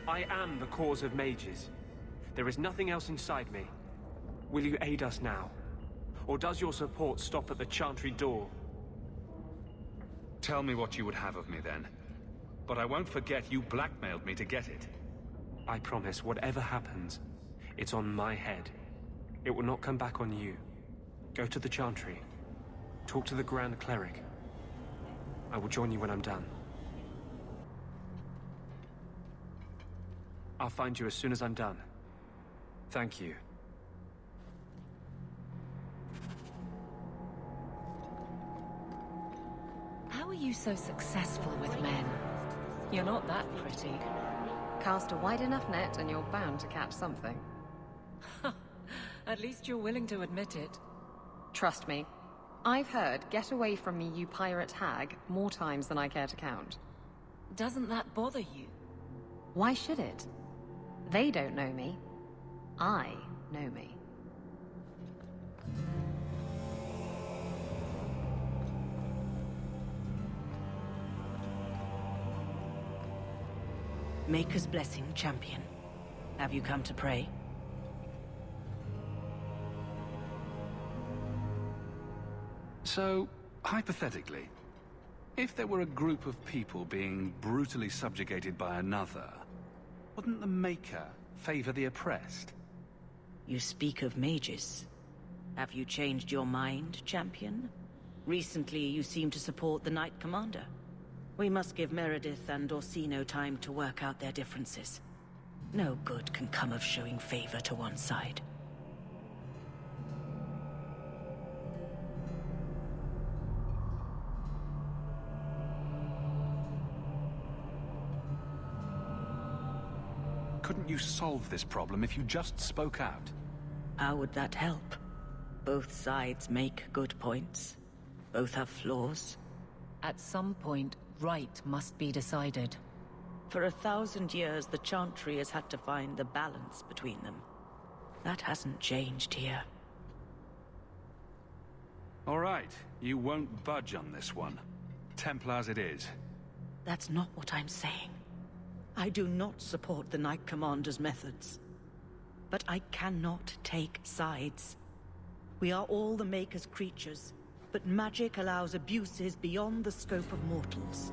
I am the cause of mages. There is nothing else inside me. Will you aid us now? Or does your support stop at the Chantry door? Tell me what you would have of me then. But I won't forget you blackmailed me to get it. I promise, whatever happens, it's on my head. It will not come back on you. Go to the Chantry. Talk to the Grand Cleric. I will join you when I'm done. I'll find you as soon as I'm done. Thank you. How are you so successful with men? You're not that pretty. Cast a wide enough net and you're bound to catch something. At least you're willing to admit it. Trust me. I've heard, "Get away from me, you pirate hag," more times than I care to count. Doesn't that bother you? Why should it? They don't know me. I know me. Maker's blessing, champion. Have you come to pray? So, hypothetically, if there were a group of people being brutally subjugated by another, wouldn't the Maker favor the oppressed? You speak of mages. Have you changed your mind, champion? Recently, you seem to support the Knight Commander. We must give Meredith and Orsino time to work out their differences. No good can come of showing favor to one side. Couldn't you solve this problem if you just spoke out? How would that help? Both sides make good points. Both have flaws. At some point, right must be decided. For 1,000 years, the Chantry has had to find the balance between them. That hasn't changed here. All right, you won't budge on this one. Templars it is. That's not what I'm saying. I do not support the Knight Commander's methods. But I cannot take sides. We are all the Maker's creatures, but magic allows abuses beyond the scope of mortals.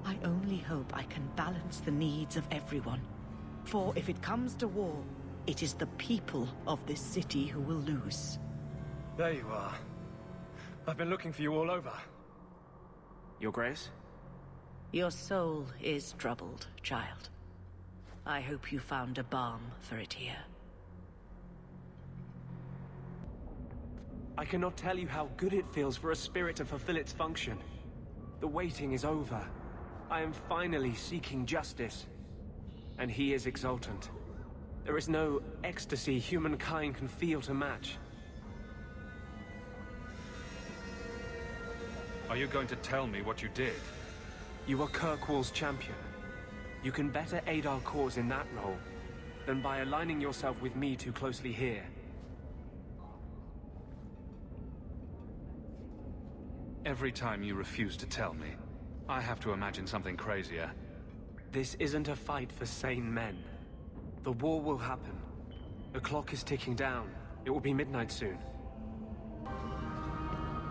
I only hope I can balance the needs of everyone. For if it comes to war, it is the people of this city who will lose. There you are. I've been looking for you all over. Your Grace? Your soul is troubled, child. I hope you found a balm for it here. I cannot tell you how good it feels for a spirit to fulfill its function. The waiting is over. I am finally seeking justice. And he is exultant. There is no ecstasy humankind can feel to match. Are you going to tell me what you did? You are Kirkwall's champion. You can better aid our cause in that role than by aligning yourself with me too closely here. Every time you refuse to tell me, I have to imagine something crazier. This isn't a fight for sane men. The war will happen. The clock is ticking down. It will be midnight soon.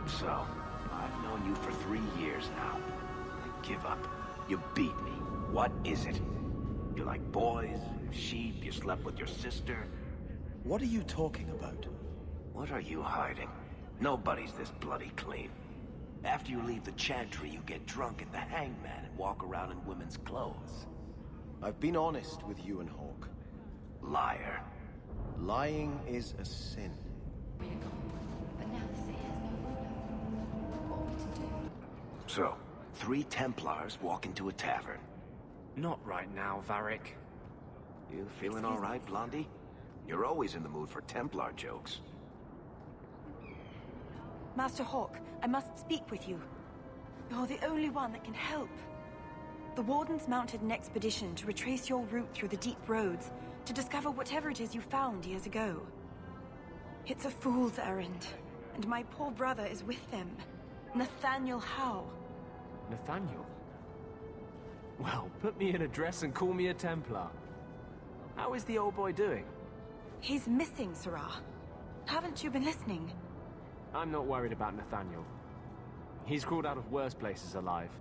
So, I've known you for 3 years now. I give up. You beat me. What is it? You like boys, sheep, you slept with your sister. What are you talking about? What are you hiding? Nobody's this bloody clean. After you leave the chantry, you get drunk at the hangman and walk around in women's clothes. I've been honest with you and Hawk. Liar. Lying is a sin. So, 3 Templars walk into a tavern. Not right now, Varric. You feeling all right, Blondie? You're always in the mood for Templar jokes. Master Hawk, I must speak with you. You're the only one that can help. The Wardens mounted an expedition to retrace your route through the deep roads, to discover whatever it is you found years ago. It's a fool's errand, and my poor brother is with them. Nathaniel Howe. Nathaniel? Well, put me in a dress and call me a Templar. How is the old boy doing? He's missing, Sirrah. Haven't you been listening? I'm not worried about Nathaniel. He's crawled out of worse places alive.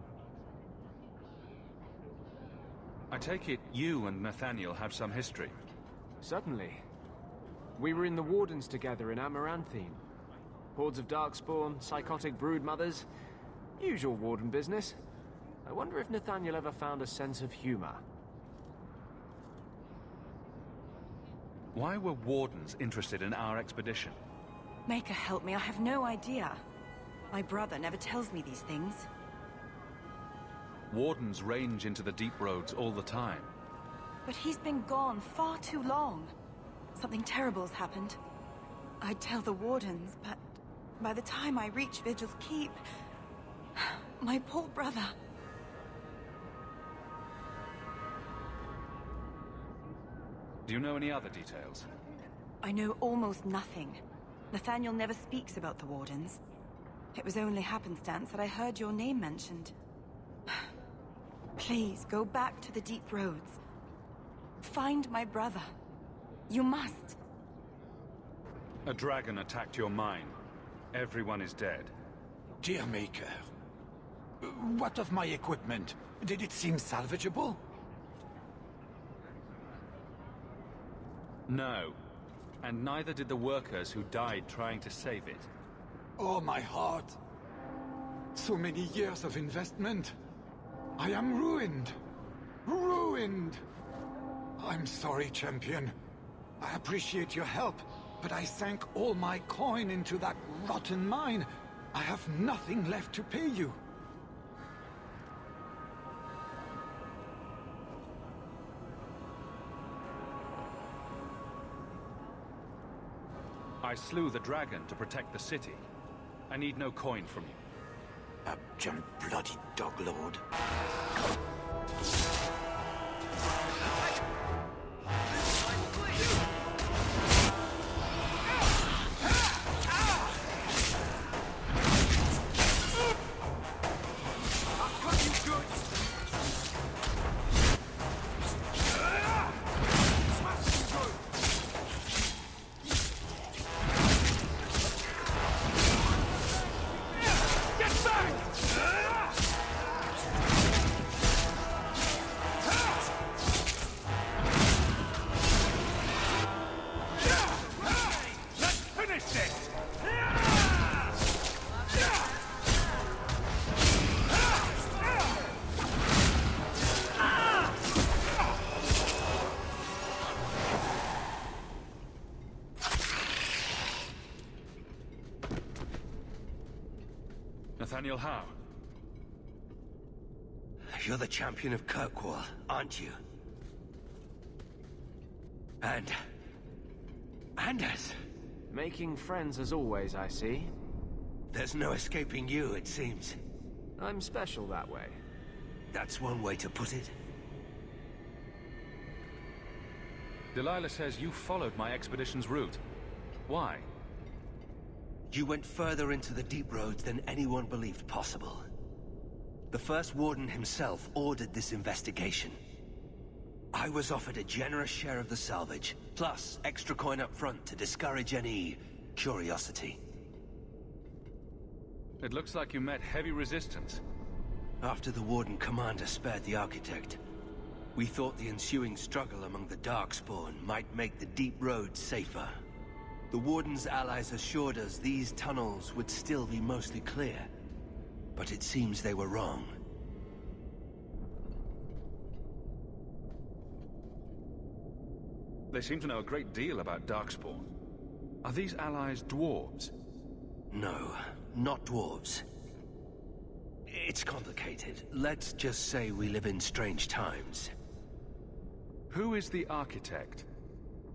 I take it you and Nathaniel have some history? Certainly. We were in the Wardens together in Amaranthine. Hordes of Darkspawn, psychotic broodmothers. Usual Warden business. I wonder if Nathaniel ever found a sense of humor. Why were Wardens interested in our expedition? Maker help me, I have no idea. My brother never tells me these things. Wardens range into the deep roads all the time. But he's been gone far too long. Something terrible has happened. I'd tell the Wardens, but by the time I reach Vigil's Keep, my poor brother... Do you know any other details? I know almost nothing. Nathaniel never speaks about the Wardens. It was only happenstance that I heard your name mentioned. Please, go back to the deep roads. Find my brother. You must. A dragon attacked your mine. Everyone is dead. Dear Maker, what of my equipment? Did it seem salvageable? No. And neither did the workers who died trying to save it. Oh, my heart. So many years of investment. I am ruined. Ruined. I'm sorry, Champion. I appreciate your help, but I sank all my coin into that rotten mine. I have nothing left to pay you. I slew the dragon to protect the city. I need no coin from you. Abject bloody dog lord. Nathaniel Howe. You're the champion of Kirkwall, aren't you? And Anders. Making friends as always, I see. There's no escaping you, it seems. I'm special that way. That's one way to put it. Delilah says you followed my expedition's route. Why? You went further into the deep roads than anyone believed possible. The first warden himself ordered this investigation. I was offered a generous share of the salvage, plus extra coin up front to discourage any curiosity. It looks like you met heavy resistance. After the Warden Commander spared the Architect, we thought the ensuing struggle among the Darkspawn might make the deep roads safer. The Warden's allies assured us these tunnels would still be mostly clear, but it seems they were wrong. They seem to know a great deal about Darkspawn. Are these allies dwarves? No, not dwarves. It's complicated. Let's just say we live in strange times. Who is the Architect?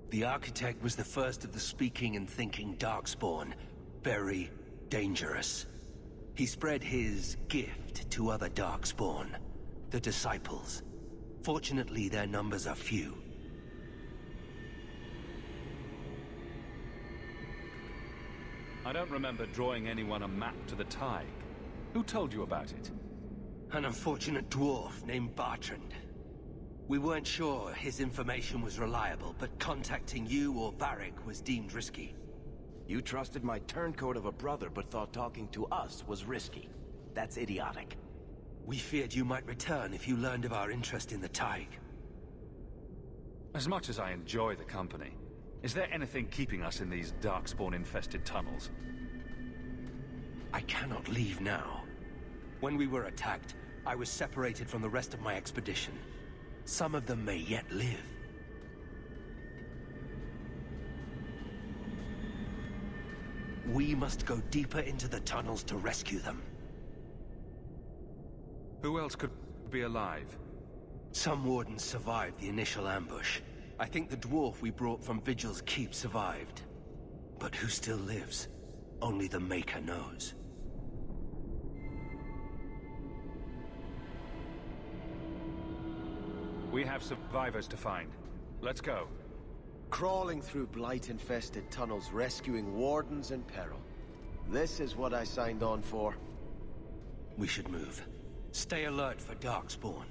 The Architect was the first of the speaking and thinking Darkspawn. Very dangerous. He spread his gift to other Darkspawn, the Disciples. Fortunately, their numbers are few. I don't remember drawing anyone a map to the Tig. Who told you about it? An unfortunate dwarf named Bartrand. We weren't sure his information was reliable, but contacting you or Varric was deemed risky. You trusted my turncoat of a brother, but thought talking to us was risky. That's idiotic. We feared you might return if you learned of our interest in the Tig. As much as I enjoy the company, is there anything keeping us in these Darkspawn-infested tunnels? I cannot leave now. When we were attacked, I was separated from the rest of my expedition. Some of them may yet live. We must go deeper into the tunnels to rescue them. Who else could be alive? Some wardens survived the initial ambush. I think the dwarf we brought from Vigil's Keep survived. But who still lives? Only the Maker knows. We have survivors to find. Let's go. Crawling through blight-infested tunnels, rescuing wardens in peril. This is what I signed on for. We should move. Stay alert for Darkspawn.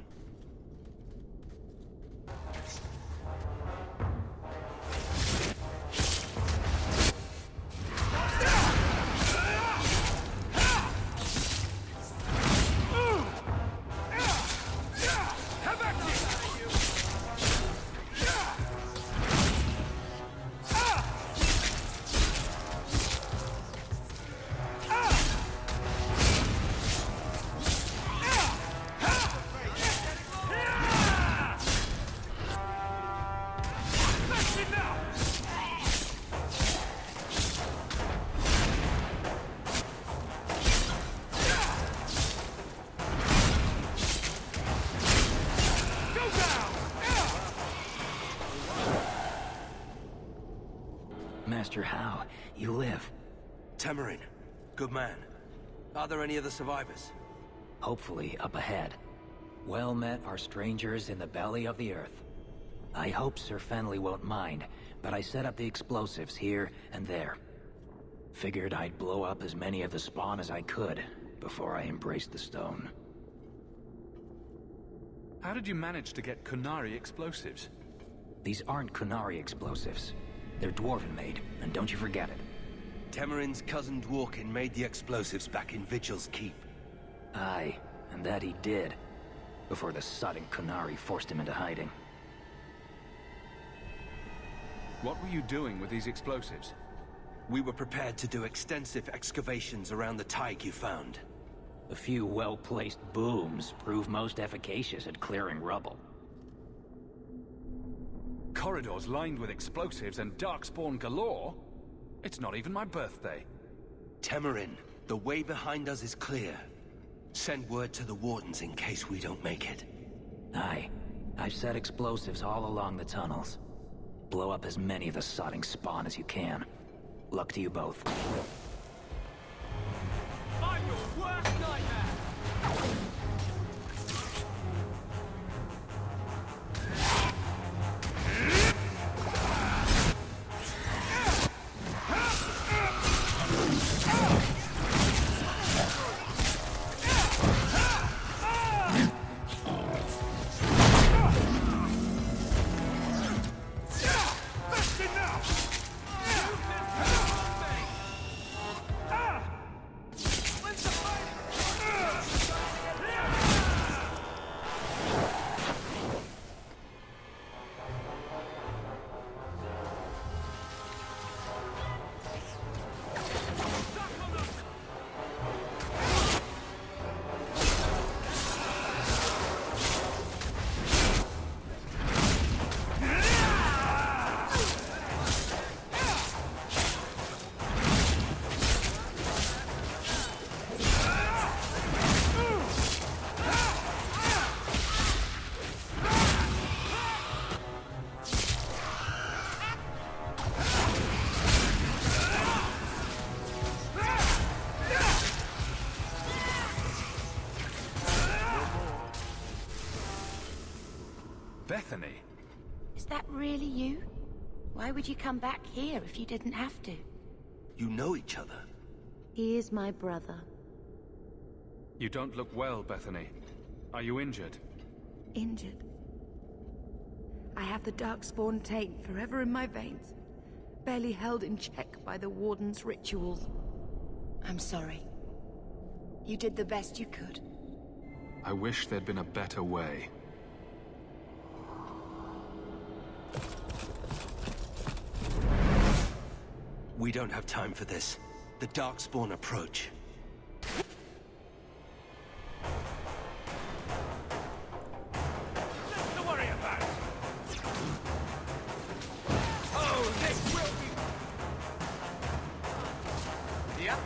Master How, you live. Temerin, good man. Are there any other survivors? Hopefully up ahead. Well met are strangers in the belly of the earth. I hope Sir Fenley won't mind, but I set up the explosives here and there. Figured I'd blow up as many of the spawn as I could before I embraced the stone. How did you manage to get Kunari explosives? These aren't Kunari explosives. They're Dwarven-made, and don't you forget it. Temerin's cousin Dworkin made the explosives back in Vigil's Keep. Aye, and that he did. Before the sudden Kunari forced him into hiding. What were you doing with these explosives? We were prepared to do extensive excavations around the Tig you found. A few well-placed booms prove most efficacious at clearing rubble. Corridors lined with explosives and Darkspawn galore? It's not even my birthday. Temerin, the way behind us is clear. Send word to the Wardens in case we don't make it. Aye. I've set explosives all along the tunnels. Blow up as many of the sodding spawn as you can. Luck to you both. I'm your worst nightmare! Bethany? Is that really you? Why would you come back here if you didn't have to? You know each other? He is my brother. You don't look well, Bethany. Are you injured? Injured? I have the Darkspawn taint forever in my veins, barely held in check by the Warden's rituals. I'm sorry. You did the best you could. I wish there'd been a better way. We don't have time for this. The Darkspawn approach. Nothing to worry about! Oh, this will be... Yep.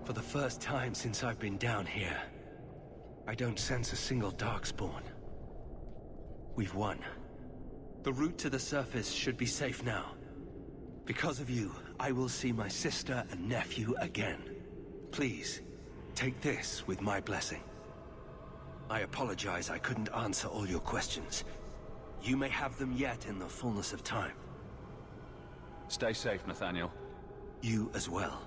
For the first time since I've been down here, I don't sense a single Darkspawn. We've won. The route to the surface should be safe now. Because of you, I will see my sister and nephew again. Please, take this with my blessing. I apologize I couldn't answer all your questions. You may have them yet in the fullness of time. Stay safe, Nathaniel. You as well.